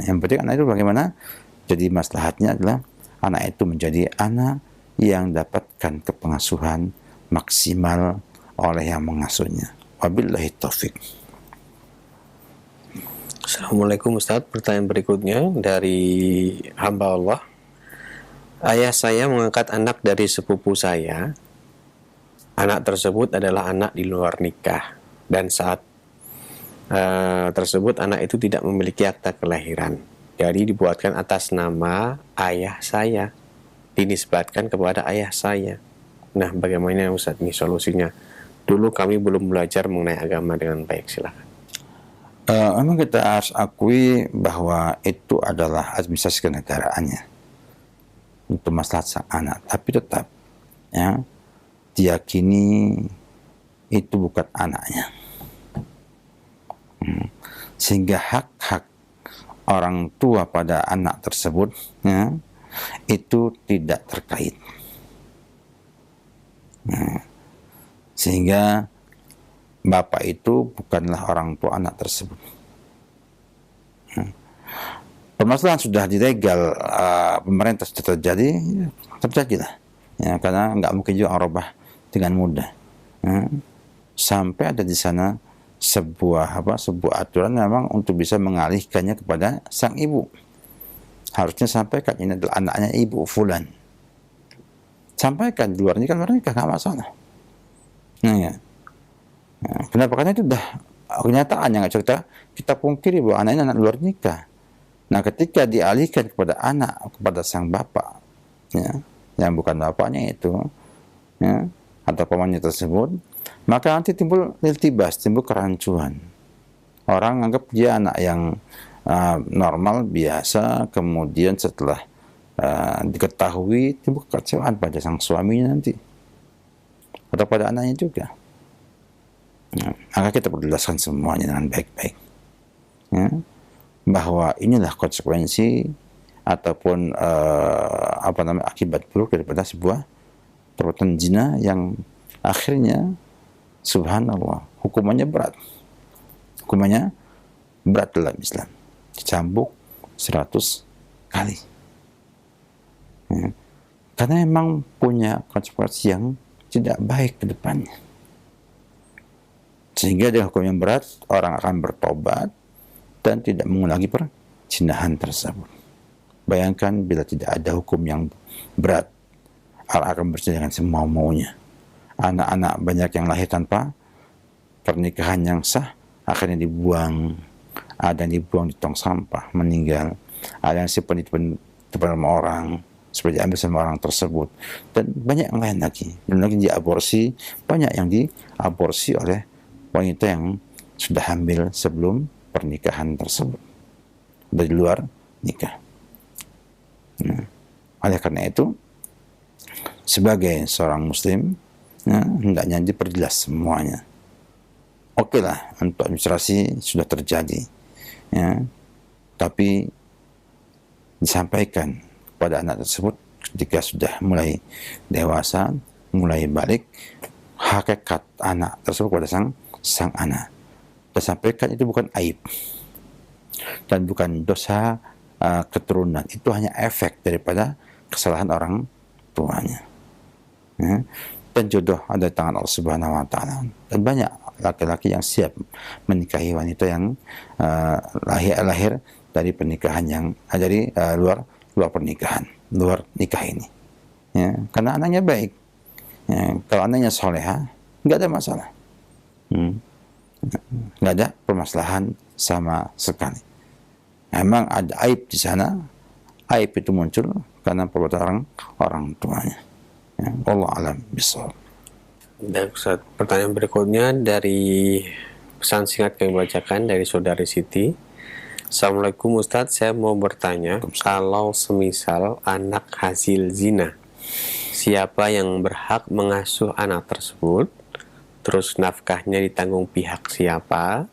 Speaker 1: yang penting anak itu bagaimana? Jadi maslahatnya adalah anak itu menjadi anak yang dapatkan kepengasuhan maksimal oleh yang mengasuhnya. Wabillahi taufik.
Speaker 2: Assalamualaikum Ustadz. Pertanyaan berikutnya dari hamba Allah. Ayah saya mengangkat anak dari sepupu saya. Anak tersebut adalah anak di luar nikah. Dan saat tersebut anak itu tidak memiliki akta kelahiran. Jadi dibuatkan atas nama ayah saya. Dinisbatkan kepada ayah saya. Nah, bagaimana Ustadz ini solusinya? Dulu kami belum belajar mengenai agama dengan baik. Silakan.
Speaker 1: Memang kita harus akui bahwa itu adalah administrasi kenegaraannya untuk maslahat sang anak, tapi tetap ya diyakini itu bukan anaknya, sehingga hak-hak orang tua pada anak tersebut ya, itu tidak terkait, sehingga bapak itu bukanlah orang tua anak tersebut. Permasalahan sudah dilegal, pemerintah sudah terjadilah. Ya, karena nggak mungkin juga merubah dengan mudah. Ya. Sampai ada di sana sebuah aturan memang untuk bisa mengalihkannya kepada sang ibu. Harusnya sampaikan ini adalah anaknya ibu fulan. Sampaikan di luar nikah nggak masalah. Nah, ya. Kenapa? Karena itu sudah kenyataan yang nggak cerita kita pungkiri bahwa anaknya anak luar nikah. Nah, ketika dialihkan kepada anak, kepada sang bapak, ya, yang bukan bapaknya itu, ya, atau pamannya tersebut, maka nanti timbul iltibas, timbul kerancuan. Orang anggap dia anak yang normal, biasa, kemudian setelah diketahui, timbul kekecewaan pada sang suaminya nanti, atau pada anaknya juga. Nah, maka kita perjelaskan semuanya dengan baik-baik, ya, bahwa inilah konsekuensi ataupun akibat buruk daripada sebuah perbuatan zina yang akhirnya subhanallah hukumannya berat dalam Islam, dicambuk 100 kali, ya, karena memang punya konsekuensi yang tidak baik ke depannya. Sehingga dengan hukum yang berat, orang akan bertobat dan tidak mengulangi perzinahan tersebut. Bayangkan bila tidak ada hukum yang berat, orang akan berzina dengan semua maunya. Anak-anak banyak yang lahir tanpa pernikahan yang sah, akhirnya dibuang. Ada yang dibuang di tong sampah, meninggal. Ada yang simpan di depan orang, seperti ambil sama orang tersebut. Dan banyak yang lain lagi. Belum lagi diaborsi, banyak yang diaborsi oleh wanita yang sudah hamil sebelum pernikahan tersebut, dari luar nikah. Nah, oleh karena itu, sebagai seorang muslim, ya, hendaknya diperjelas semuanya. Oke lah, untuk administrasi sudah terjadi, ya, tapi disampaikan kepada anak tersebut ketika sudah mulai dewasa, mulai balik, hakikat anak tersebut kepada sang anak. Dan sampaikan itu bukan aib dan bukan dosa keturunan, itu hanya efek daripada kesalahan orang tuanya. Ya. Dan jodoh ada di tangan Allah Subhanahu wa taala. Dan banyak laki-laki yang siap menikahi wanita yang lahir dari pernikahan yang dari luar pernikahan, luar nikah ini. Ya, karena anaknya baik. Ya, kalau anaknya soleha, nggak ada masalah. Nggak ada permasalahan sama sekali. Memang ada aib di sana. Aib itu muncul karena perbuatan orang tuanya. Ya, Allah alam bishawab.
Speaker 2: Dan Ustaz, pertanyaan berikutnya dari pesan singkat yang dibacakan dari saudari Siti. Assalamualaikum Ustadz, saya mau bertanya, kalau semisal anak hasil zina, siapa yang berhak mengasuh anak tersebut? Terus nafkahnya ditanggung pihak siapa?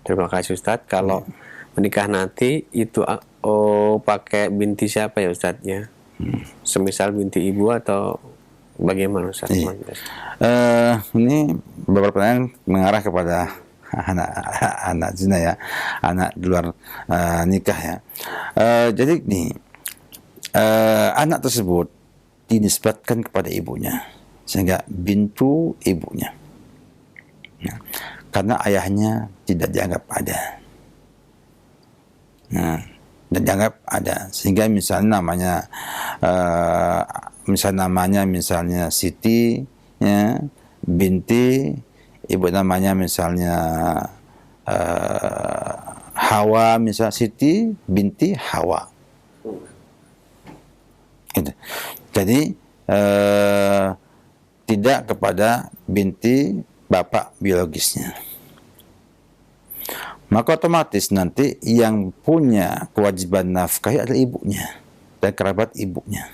Speaker 2: Terima kasih Ustadz. Kalau menikah nanti itu pakai binti siapa ya Ustadz ya? Semisal binti ibu atau bagaimana Ustadz?
Speaker 1: Iya. Ini beberapa pertanyaan mengarah kepada anak zina ya, anak di luar nikah ya. Jadi nih, anak tersebut dinisbatkan kepada ibunya, sehingga bintu ibunya. Nah, karena ayahnya tidak dianggap ada. Nah, dan dianggap ada, sehingga misalnya misalnya Siti ya, binti, ibu namanya misalnya Hawa, misalnya Siti binti Hawa gitu. Jadi tidak kepada binti bapak biologisnya. Maka otomatis nanti yang punya kewajiban nafkah adalah ibunya dan kerabat ibunya.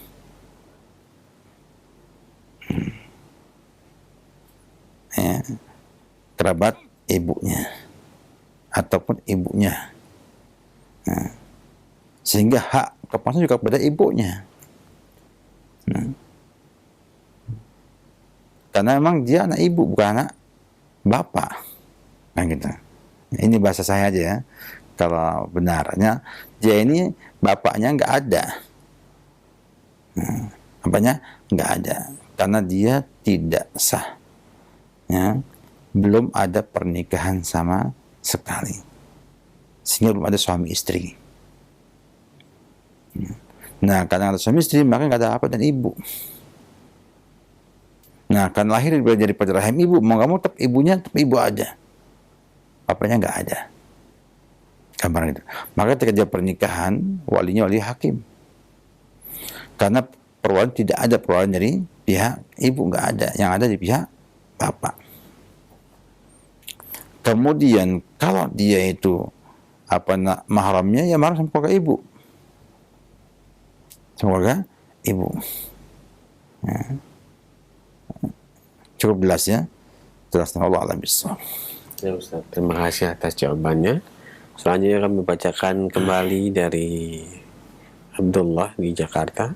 Speaker 1: Ya, kerabat ibunya ataupun ibunya. Nah, sehingga hak kepuasan juga kepada ibunya. Nah, karena memang dia anak ibu bukan anak bapak. Nah gitu. Ini bahasa saya aja ya. Kalau benarnya dia ini bapaknya nggak ada. Nah, bapaknya nggak ada karena dia tidak sah. Ya, belum ada pernikahan sama sekali. Sehingga belum ada suami istri. Nah, karena ada suami istri maka nggak ada apa dan ibu. Nah, kan lahir dari pada rahim ibu, mau nggak mau tetap ibunya tetap ibu ada. Bapaknya nggak ada. Gambaran itu. Maka ketika dia pernikahan, walinya wali hakim. Karena perwalian tidak ada perwalian dari pihak ibu, nggak ada. Yang ada di pihak bapak. Kemudian kalau dia itu mahramnya ya mahram sama keluarga ibu. Keluarga ibu. Ya. Cukup jelas ya. Jelas Allah alam bisawab.
Speaker 2: Ya Ustaz, terima kasih atas jawabannya. Selanjutnya kami bacakan kembali dari Abdullah di Jakarta.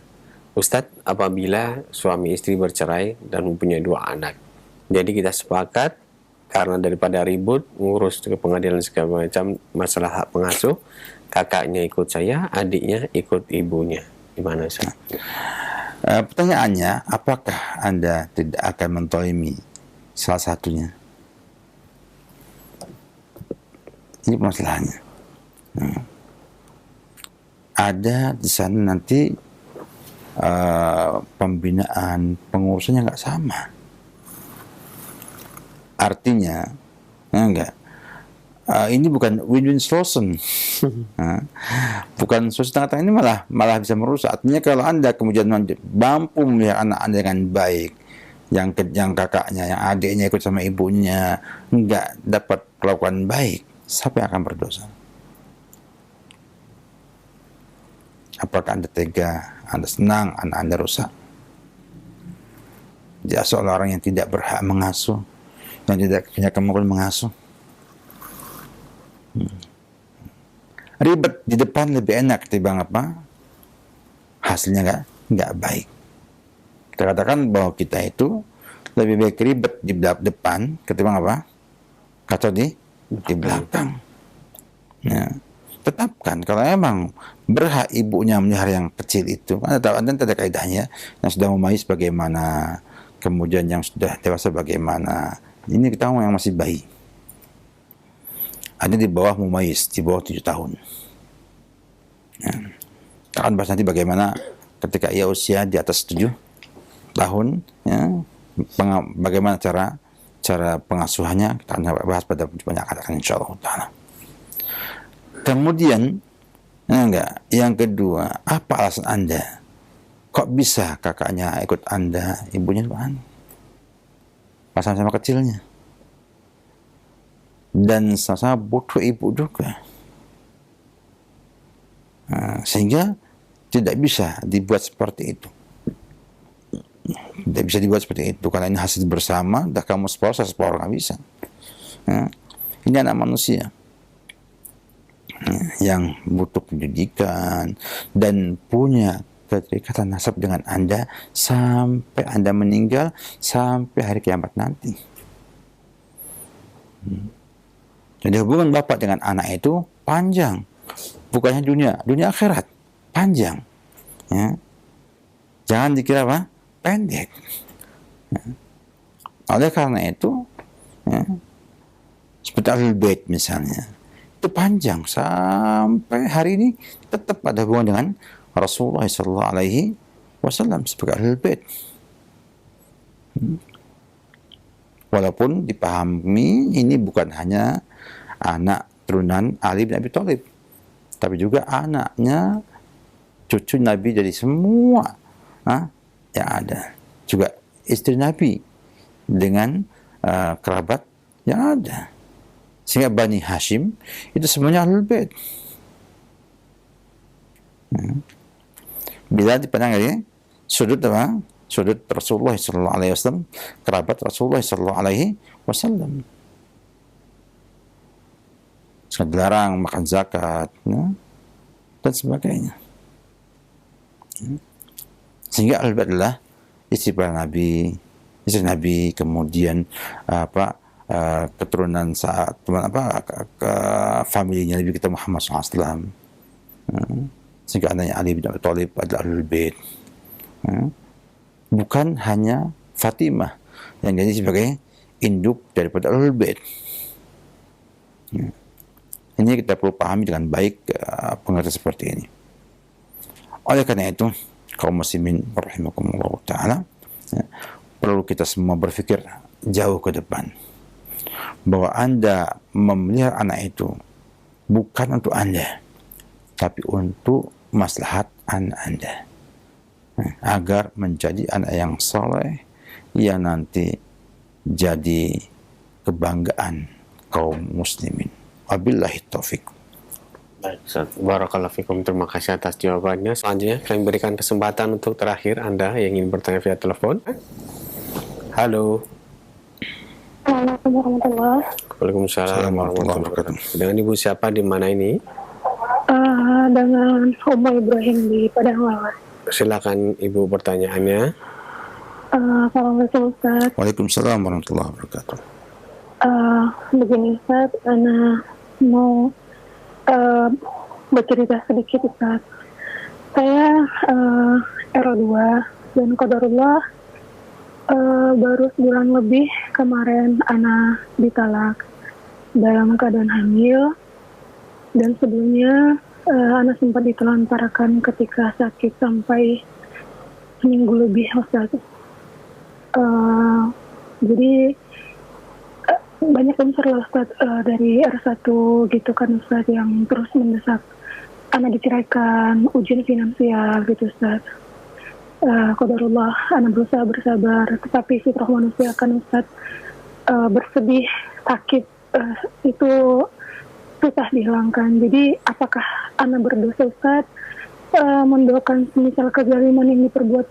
Speaker 2: Ustadz, apabila suami istri bercerai dan mempunyai 2 anak, jadi kita sepakat karena daripada ribut ngurus ke pengadilan segala macam masalah hak pengasuh, kakaknya ikut saya, adiknya ikut ibunya. Gimana Ustaz?
Speaker 1: Pertanyaannya, apakah Anda tidak akan mentolimi salah satunya? Ini masalahnya. Ada di sana nanti pembinaan pengurusannya nggak sama. Artinya, enggak. Ini bukan win-win solution. Bukan solusi tengah-tengah, ini malah bisa merusak. Artinya kalau Anda kemudian mampu melihat anak Anda dengan baik, yang kakaknya, yang adiknya ikut sama ibunya, enggak dapat perlakuan baik, siapa yang akan berdosa? Apakah Anda tega, Anda senang, anak Anda rusak? Dia seorang orang yang tidak berhak mengasuh, yang tidak punya kemampuan mengasuh. Ribet di depan lebih enak ketimbang apa? Hasilnya nggak baik. Kita katakan bahwa kita itu lebih baik ribet di depan ketimbang apa? Kacau di belakang. Ya. Tetapkan kalau emang berhak ibunya melihara yang kecil itu, kan ada kaidahnya, yang sudah memayis bagaimana, kemudian yang sudah dewasa bagaimana. Ini kita yang masih bayi. Ada di bawah mumayis, di bawah 7 tahun. Ya. Akan bahas nanti bagaimana ketika ia usia di atas 7 tahun, ya, bagaimana cara pengasuhannya, kita akan bahas pada banyak katakan insyaallah taala. Kemudian, yang kedua, apa alasan Anda? Kok bisa kakaknya ikut Anda, ibunya mana? Sama-sama kecilnya. Dan sama-sama butuh ibu juga. Sehingga tidak bisa dibuat seperti itu. Tidak bisa dibuat seperti itu. Karena ini hasil bersama, dah kamu separuh, saya separuh, nggak bisa. Ini anak manusia. yang butuh pendidikan dan punya keterikatan nasab dengan Anda sampai Anda meninggal, sampai hari kiamat nanti. Jadi hubungan bapak dengan anak itu panjang, bukannya dunia akhirat, panjang. Ya. Jangan dikira apa? Pendek. Ya. Oleh karena itu, ya, seperti Ahlul Bait misalnya, itu panjang sampai hari ini tetap ada hubungan dengan Rasulullah SAW sebagai Ahlul Bait. Walaupun dipahami ini bukan hanya anak turunan Ali bin Abi Thalib, tapi juga anaknya, cucu Nabi, dari semua yang ada. Juga istri Nabi dengan kerabat yang ada. Sehingga Bani Hashim itu semuanya Ahlul Bait. Bila dipandang dari sudut apa? Sudut Rasulullah SAW, kerabat Rasulullah SAW. Dilarang makan zakat, ya, dan sebagainya. Sehingga Ahlul Bait adalah istri para Nabi, istri Nabi, kemudian keturunan saat familinya Nabi kita Muhammad SAW. Sehingga anaknya Ali bin Abi Thalib adalah Ahlul Bait. Bukan hanya Fatimah yang jadi sebagai induk daripada Ahlul Bait. Ini kita perlu pahami dengan baik pengertian seperti ini. Oleh karena itu, kaum muslimin rahimakumullah ta'ala, perlu kita semua berpikir jauh ke depan, bahwa Anda memelihara anak itu bukan untuk Anda, tapi untuk maslahat anak Anda, agar menjadi anak yang saleh yang nanti jadi kebanggaan kaum muslimin. Wabillahi taufik.
Speaker 2: Baik, Ustaz. Barakallahu fikum. Terima kasih atas jawabannya. Selanjutnya kami berikan kesempatan untuk terakhir Anda yang ingin bertanya via telepon. Halo.
Speaker 4: Assalamualaikum warahmatullahi wabarakatuh.
Speaker 2: Waalaikumsalam warahmatullahi wabarakatuh. Dengan Ibu siapa di mana ini?
Speaker 4: Dengan Umar Ibrahim di Padang Lawas.
Speaker 2: Silakan Ibu pertanyaannya.
Speaker 4: Assalamualaikum Ustaz.
Speaker 1: Waalaikumsalam warahmatullahi wabarakatuh.
Speaker 4: Begini Ustaz, Ana mau bercerita sedikit Ustaz. Saya R2 dan qadarullah baru sebulan lebih kemarin Ana ditalak dalam keadaan hamil, dan sebelumnya Ana sempat ditelantarkan ketika sakit sampai seminggu lebih Ustaz. Jadi banyak unsur lah Ustaz dari R1 gitu kan Ustaz, yang terus mendesak Ana diceraikan, ujian finansial gitu Ustaz. Qadarullah Ana berusaha bersabar, tetapi fitrah manusia kan Ustaz bersedih, sakit itu susah dihilangkan. Jadi apakah Ana berdosa Ustaz mendoakan semisal kezaliman yang diperbuat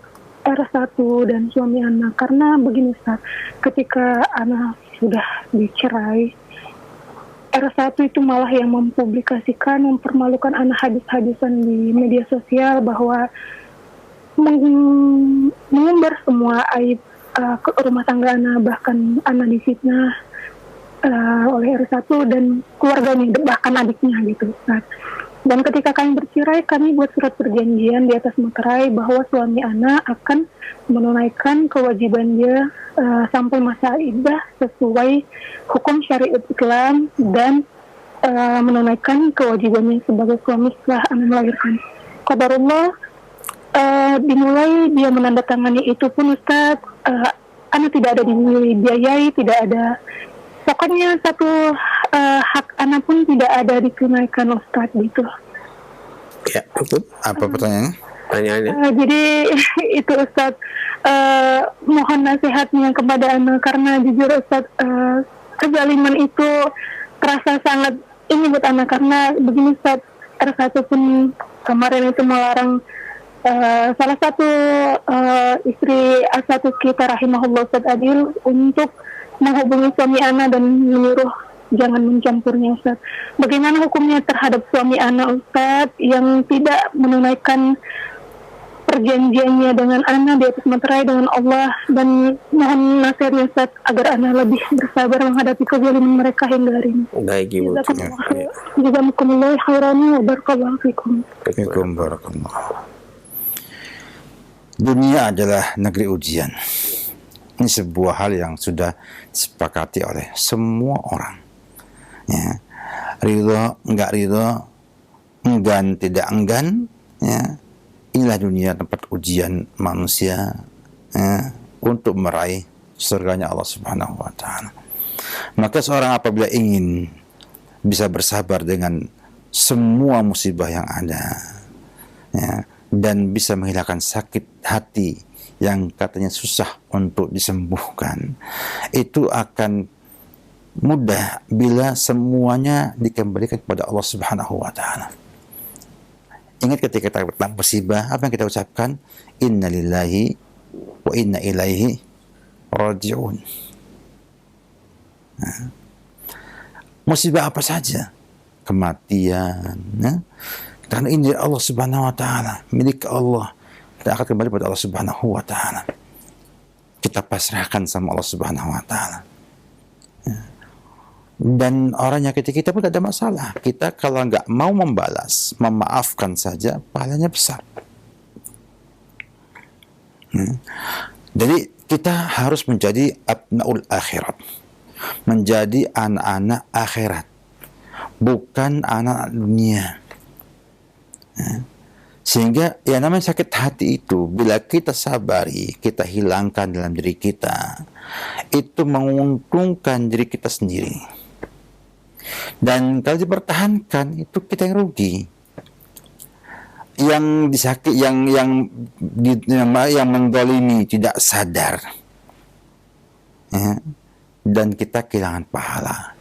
Speaker 4: R1 dan suami Ana? Karena begini Ustaz, ketika Ana sudah dicerai, R1 itu malah yang mempublikasikan, mempermalukan Ana hadis-hadisan di media sosial, bahwa mengumbar semua aib rumah tangga Ana, bahkan Ana difitnah oleh R1 dan keluarganya, bahkan adiknya gitu Ustaz. Dan ketika kami bercerai, kami buat surat perjanjian di atas materai bahwa suami Ana akan menunaikan kewajiban dia sampai masa iddah sesuai hukum syariat Islam, dan menunaikan kewajibannya sebagai suami setelah Ana melahirkan. Qadarullah dimulai dia menandatangani itu pun Ustaz, Ana tidak ada dibiayai, tidak ada, pokoknya satu hak Ana pun tidak ada ditunaikan Ustaz gitu.
Speaker 2: Ya, cukup.
Speaker 1: Apa pertanyaannya?
Speaker 2: Pertanyaannya.
Speaker 4: Jadi itu Ustaz, mohon nasihatnya kepada Ana, karena jujur Ustaz, kezaliman itu terasa sangat ini buat Ana, karena begini Ustaz, R1 pun kemarin itu melarang salah satu istri A1 kita rahimahullah Ustaz Adil untuk menghubungi suami Ana dan menyuruh jangan mencampurnya Ustaz. Bagaimana hukumnya terhadap suami anak Ustaz yang tidak menunaikan perjanjiannya dengan anak di atas materai dengan Allah, dan mohon nasihatnya Ustaz agar anak lebih bersabar menghadapi kezaliman mereka hingga hari ini.
Speaker 2: Baik Ibu.
Speaker 4: Jazakumullah khairan wa barakallahu fikum.
Speaker 1: Barakallah. Dunia adalah negeri ujian. Ini sebuah hal yang sudah disepakati oleh semua orang. Ya. Ridho, enggak ridho, enggan, tidak enggan, ya. Inilah dunia tempat ujian manusia untuk meraih surganya Allah Subhanahu wa Ta'ala. Maka seorang apabila ingin bisa bersabar dengan semua musibah yang ada, ya, dan bisa menghilangkan sakit hati yang katanya susah untuk disembuhkan, itu akan mudah bila semuanya dikembalikan kepada Allah Subhanahu wa Ta'ala. Ingat ketika kita datang musibah, apa yang kita ucapkan? Inna lillahi wa inna ilaihi raji'un. Nah, musibah apa saja, kematian, ya? Karena ini Allah Subhanahu wa Ta'ala, milik Allah, kita akan kembali pada Allah Subhanahu wa Ta'ala. Kita pasrahkan sama Allah Subhanahu wa Ta'ala. Ya. Dan orang nyakiti kita pun tidak ada masalah. Kita kalau nggak mau membalas, memaafkan saja, pahalanya besar. Jadi kita harus menjadi abnaul akhirat, menjadi anak-anak akhirat, bukan anak dunia. Sehingga yang namanya sakit hati itu, bila kita sabari, kita hilangkan dalam diri kita, itu menguntungkan diri kita sendiri. Dan kalau dipertahankan, itu kita yang rugi. Yang disakit, yang mendolimi tidak sadar, ya, dan kita kehilangan pahala.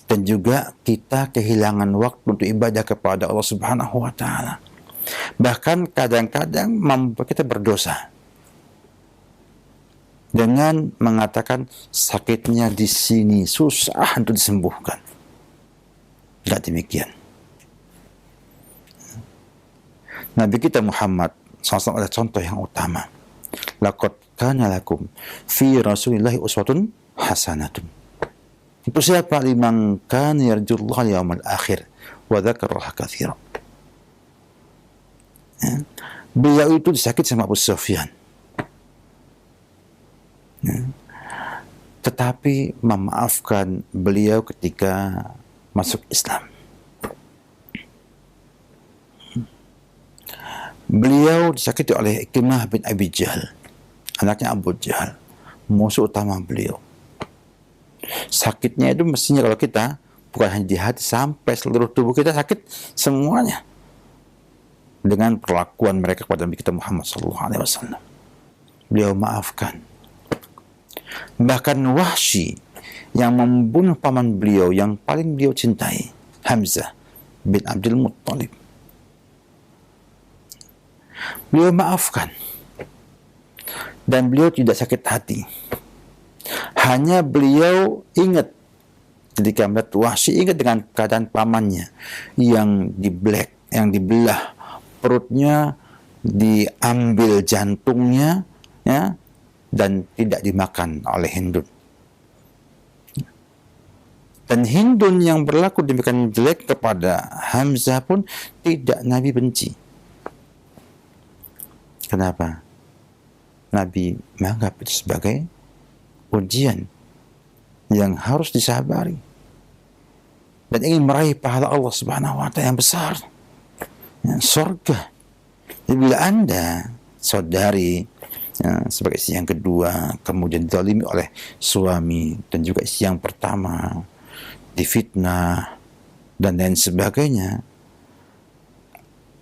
Speaker 1: Dan juga kita kehilangan waktu untuk ibadah kepada Allah Subhanahu wa Ta'ala. Bahkan kadang-kadang membuat kita berdosa dengan mengatakan sakitnya di sini susah untuk disembuhkan. Tidak demikian. Nabi kita Muhammad SAW adalah contoh yang utama. Laqad kana lakum fi Rasulillahi uswatun hasanatun. Itu siapa? Liman kana yarjullaha yaumal akhir wa dzakarallaha katsiran. Ya. Beliau itu disakit sama Abu Sufyan. Ya. Tetapi memaafkan beliau ketika masuk Islam. Beliau disakiti oleh Ikrimah bin Abi Jahal, anaknya Abu Jahal, musuh utama beliau. Sakitnya itu mestinya kalau kita bukan hanya di hati, sampai seluruh tubuh kita sakit semuanya dengan perlakuan mereka kepada Nabi kita Muhammad SAW. Beliau maafkan. Bahkan Wahsy yang membunuh paman beliau yang paling beliau cintai, Hamzah bin Abdul Muttalib, beliau maafkan. Dan beliau tidak sakit hati. Hanya beliau ingat ketika melihat Wahsy, ingat dengan keadaan pamannya yang dibelah, perutnya diambil jantungnya, ya, dan tidak dimakan oleh Hindun. Dan Hindun yang berlaku demikian jelek kepada Hamzah pun tidak Nabi benci. Kenapa? Nabi menganggap itu sebagai ujian yang harus disabari dan ingin meraih pahala Allah Subhanahu wa Ta'ala yang besar, ya, surga. Jadi bila Anda, saudari, ya, sebagai istri yang kedua, kemudian dizalimi oleh suami, dan juga istri yang pertama difitnah dan lain sebagainya,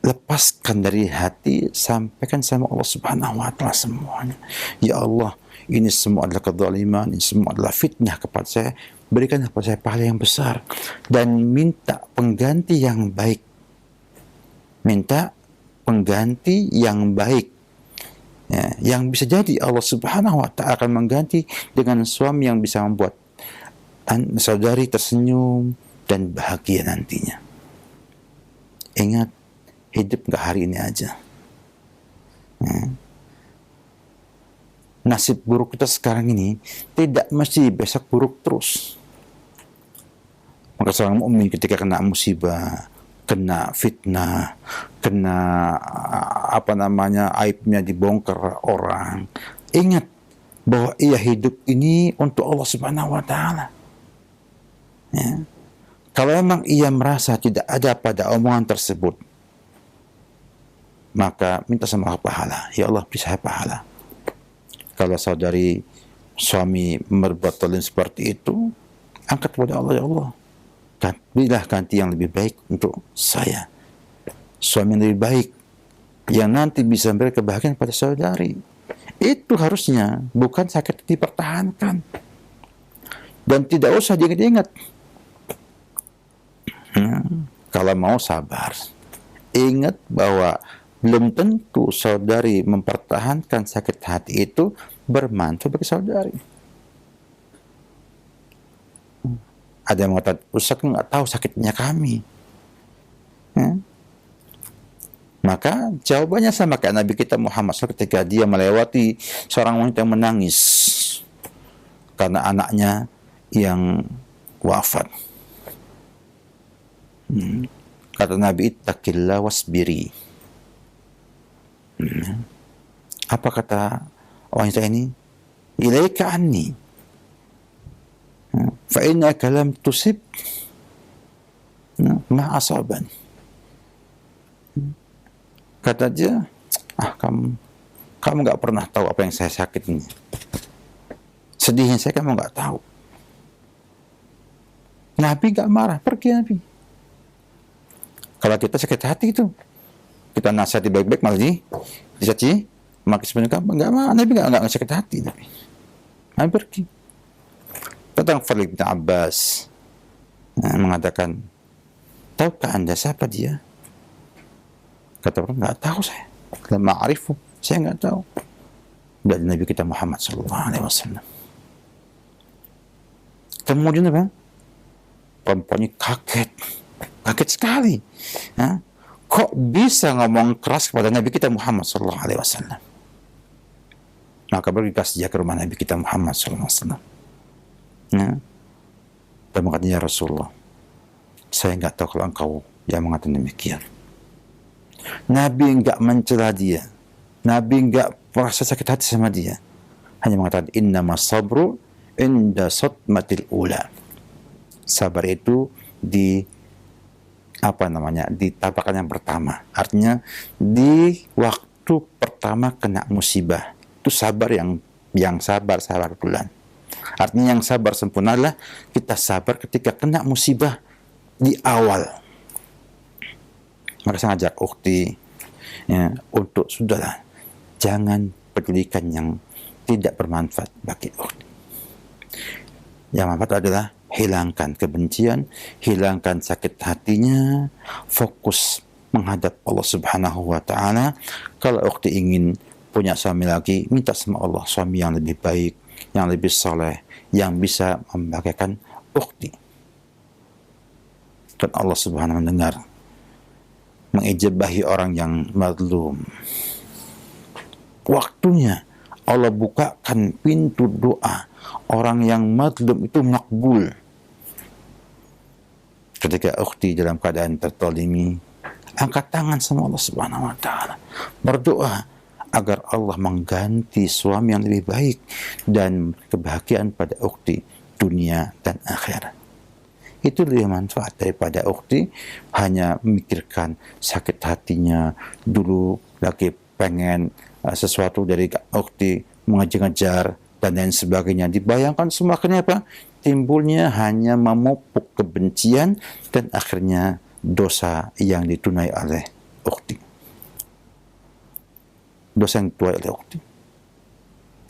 Speaker 1: lepaskan dari hati, sampaikan sama Allah Subhanahu wa Ta'ala semuanya. Ya Allah, ini semua adalah kezaliman, ini semua adalah fitnah kepada saya, berikan kepada saya pahala yang besar, dan minta pengganti yang baik. Minta pengganti yang baik, ya, yang bisa jadi Allah Subhanahu wa Ta'ala akan mengganti dengan suami yang bisa membuat saudari tersenyum dan bahagia nantinya. Ingat, hidup nggak hari ini aja. Nasib buruk kita sekarang ini tidak mesti besok buruk terus. Maka seorang mukmin ketika kena musibah, kena fitnah, kena aibnya dibongkar orang, ingat bahwa ia hidup ini untuk Allah Subhanahu wa taala. Ya. Kalau memang ia merasa tidak ada pada omongan tersebut, maka minta sama Allah pahala. Ya Allah, beri saya pahala. Kalau saudari suami berbuat zalim seperti itu, angkat kepada Allah, ya Allah, berilah ganti yang lebih baik untuk saya. Suami yang lebih baik, yang nanti bisa memberi kebahagiaan pada saudari. Itu harusnya, bukan sakit dipertahankan. Dan tidak usah diingat-ingat. Kalau mau sabar. Ingat bahwa belum tentu saudari mempertahankan sakit hati itu bermanfaat bagi saudari. Ada yang mengatakan, Ustaz nggak tahu sakitnya kami. Maka jawabannya sama kayak Nabi kita Muhammad SAW ketika dia melewati seorang wanita yang menangis karena anaknya yang wafat. Kata Nabi, ittaqillah wasbiri. Apa kata wanita ini? Ilaika anni fa innaka lam tusib ma asaban. Kata dia, kamu nggak pernah tahu apa yang saya sakit ini. Sedihnya saya kamu nggak tahu. Nabi nggak marah, pergi Nabi. Kalau kita sakit hati itu, kita nasihati baik-baik malah dicaci, maka sebenarnya nggak marah. Nabi nggak sakit hati. Nabi pergi. Tentang Fadl bin Abbas mengatakan, tahukah anda siapa dia? Kata orang, nggak tahu saya. Lama arifu, saya nggak tahu. Dari Nabi kita Muhammad SAW. Kemudian apa? Perempuannya kaget sekali. Kok bisa ngomong keras kepada Nabi kita Muhammad SAW? Maka bergegas dia ke rumah Nabi kita Muhammad SAW. Dan mengatakan, ya Rasulullah, saya nggak tahu kalau engkau yang mengatakan demikian. Nabi enggak mencela dia. Nabi enggak merasa sakit hati sama dia. Hanya mengatakan innamas sabru inda satmatil ula. Sabar itu di tapakan yang pertama. Artinya di waktu pertama kena musibah. Itu sabar yang sabar bulan. Artinya yang sabar sempurna adalah kita sabar ketika kena musibah di awal. Maka saya ngajak ukhti untuk sudahlah, jangan pedulikan yang tidak bermanfaat bagi ukhti. Yang manfaat adalah hilangkan kebencian, hilangkan sakit hatinya, fokus menghadap Allah Subhanahu wa taala. Kalau ukhti ingin punya suami lagi, minta sama Allah suami yang lebih baik, yang lebih saleh, yang bisa membahagiakan ukhti. Dan Allah Subhanahu wa mendengar, mengijabahi orang yang mazlum. Waktunya Allah bukakan pintu doa orang yang mazlum itu makbul. Ketika ukhti dalam keadaan tertolimi, angkat tangan sama Allah Subhanahu wa taala, berdoa agar Allah mengganti suami yang lebih baik dan kebahagiaan pada ukhti dunia dan akhirat. Itu lebih manfaat daripada ukhti hanya memikirkan sakit hatinya, dulu lagi pengen sesuatu dari ukhti, mengejar-ngejar dan lain sebagainya. Dibayangkan semua, kenapa? Timbulnya hanya memupuk kebencian dan akhirnya dosa yang ditunai oleh ukhti. Dosa yang ditunai oleh ukhti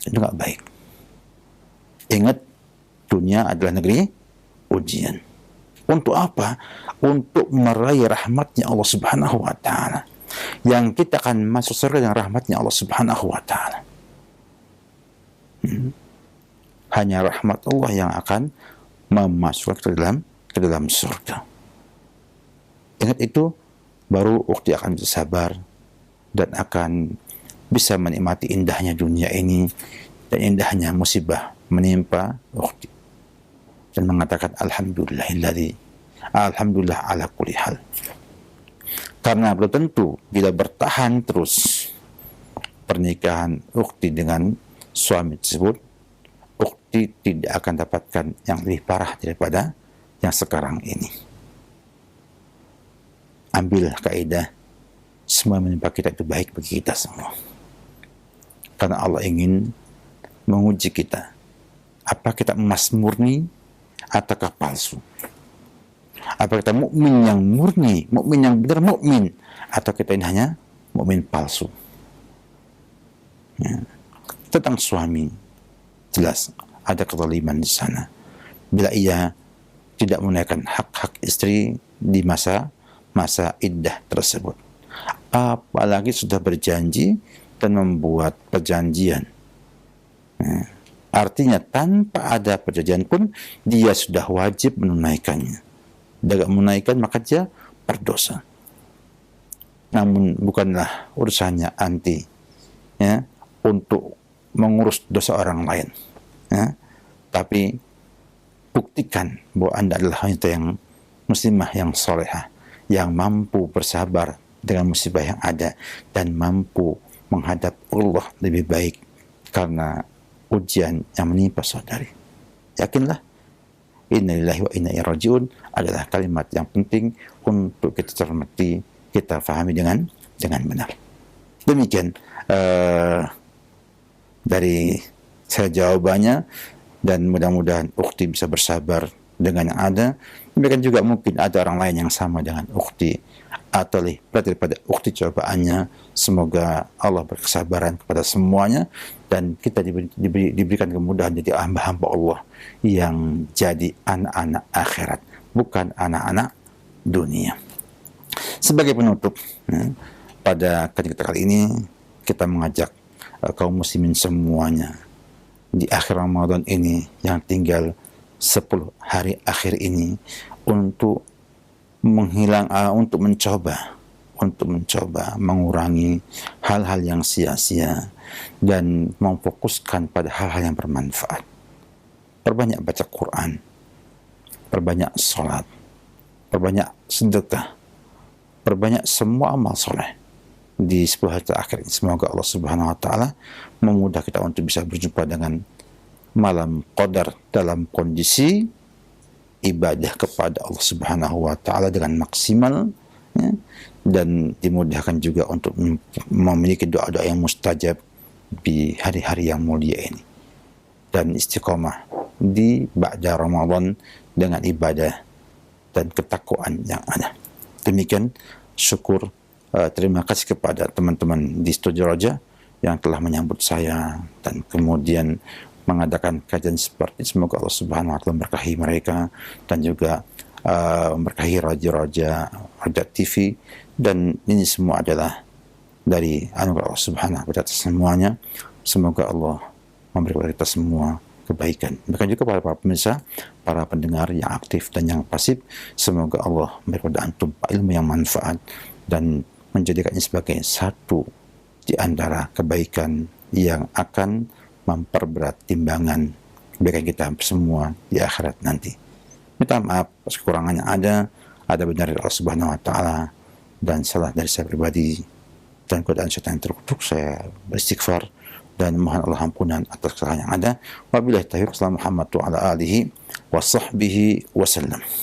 Speaker 1: itu nggak baik. Ingat, dunia adalah negeri ujian. Untuk apa? Untuk meraih rahmatnya Allah Subhanahu wa ta'ala. Yang kita akan masuk surga dengan rahmatnya Allah Subhanahu wa ta'ala. Hanya rahmat Allah yang akan memasukkan ke dalam surga. Ingat itu, baru ukti akan bisa sabar dan akan bisa menikmati indahnya dunia ini dan indahnya musibah menimpa ukti, dan mengatakan alhamdulillah ala kulli hal. Karena belum tentu bila bertahan terus pernikahan ukti dengan suami tersebut, ukti tidak akan dapatkan yang lebih parah daripada yang sekarang ini. Ambil kaidah, semua menimpa kita itu baik bagi kita semua. Karena Allah ingin menguji kita. Apa kita emas murni ataukah palsu? Apa kita mukmin yang murni, mukmin yang benar mukmin, atau kita ini hanya mukmin palsu? Ya. Tentang suami, jelas ada kezaliman di sana. Bila ia tidak menunaikan hak-hak istri di masa iddah tersebut, apalagi sudah berjanji dan membuat perjanjian. Ya. Artinya tanpa ada perjanjian pun dia sudah wajib menunaikannya. Dia tidak menunaikan maka dia berdosa. Namun bukanlah urusannya anti, ya, untuk mengurus dosa orang lain, ya. Tapi buktikan bahwa Anda adalah wanita yang muslimah, yang solehah, yang mampu bersabar dengan musibah yang ada dan mampu menghadap Allah lebih baik karena ujian yang menimpa saudari. Yakinlah, inna lillahi wa inna ilaihi raji'un adalah kalimat yang penting untuk kita cermati, kita fahami dengan benar. Demikian dari saya jawabannya, dan mudah-mudahan ukti bisa bersabar dengan yang ada. Demikian juga mungkin ada orang lain yang sama dengan ukti atau lebih berat daripada ukti cobaannya. Semoga Allah berkesabaran kepada semuanya dan kita diberikan kemudahan jadi hamba-hamba Allah yang jadi anak-anak akhirat, bukan anak-anak dunia. Sebagai penutup, ya, pada kajian kita kali ini kita mengajak kaum muslimin semuanya di akhir Ramadan ini yang tinggal 10 hari akhir ini untuk mencoba mengurangi hal-hal yang sia-sia dan memfokuskan pada hal-hal yang bermanfaat. Perbanyak baca Quran, perbanyak sholat, perbanyak sedekah, perbanyak semua amal soleh di 10 hari terakhir ini. Semoga Allah Subhanahu wa taala memudahkan kita untuk bisa berjumpa dengan malam qadar dalam kondisi ibadah kepada Allah Subhanahu wa taala dengan maksimal, ya, dan dimudahkan juga untuk memiliki doa-doa yang mustajab di hari-hari yang mulia ini, dan istiqomah di ba'da Ramadan dengan ibadah dan ketakwaan yang ada. Demikian syukur, terima kasih kepada teman-teman di Studio Raja yang telah menyambut saya dan kemudian mengadakan kajian seperti ini. Semoga Allah Subhanahu wa taala memberkahi mereka dan juga memberkahi Raja TV, dan ini semua adalah dari anugerah Allah Subhanahu wa taala semuanya. Semoga Allah memberi kepada kita semua kebaikan. Bahkan juga para pemirsa, para pendengar yang aktif dan yang pasif, semoga Allah memberi kepada antum ilmu yang manfaat dan menjadikannya sebagai satu di antara kebaikan yang akan memperberat timbangan kebaikan kita semua di akhirat nanti. Minta maaf atas kekurangan yang ada benar dari Allah Subhanahu wa taala dan salah dari saya pribadi dan godaan syaitan yang terkutuk. Saya beristighfar dan mohon Allah ampunan atas kesalahan yang ada. Wabillahi taufiq. Wassalamu Muhammad wa ala alihi wa sahbihi wasallam.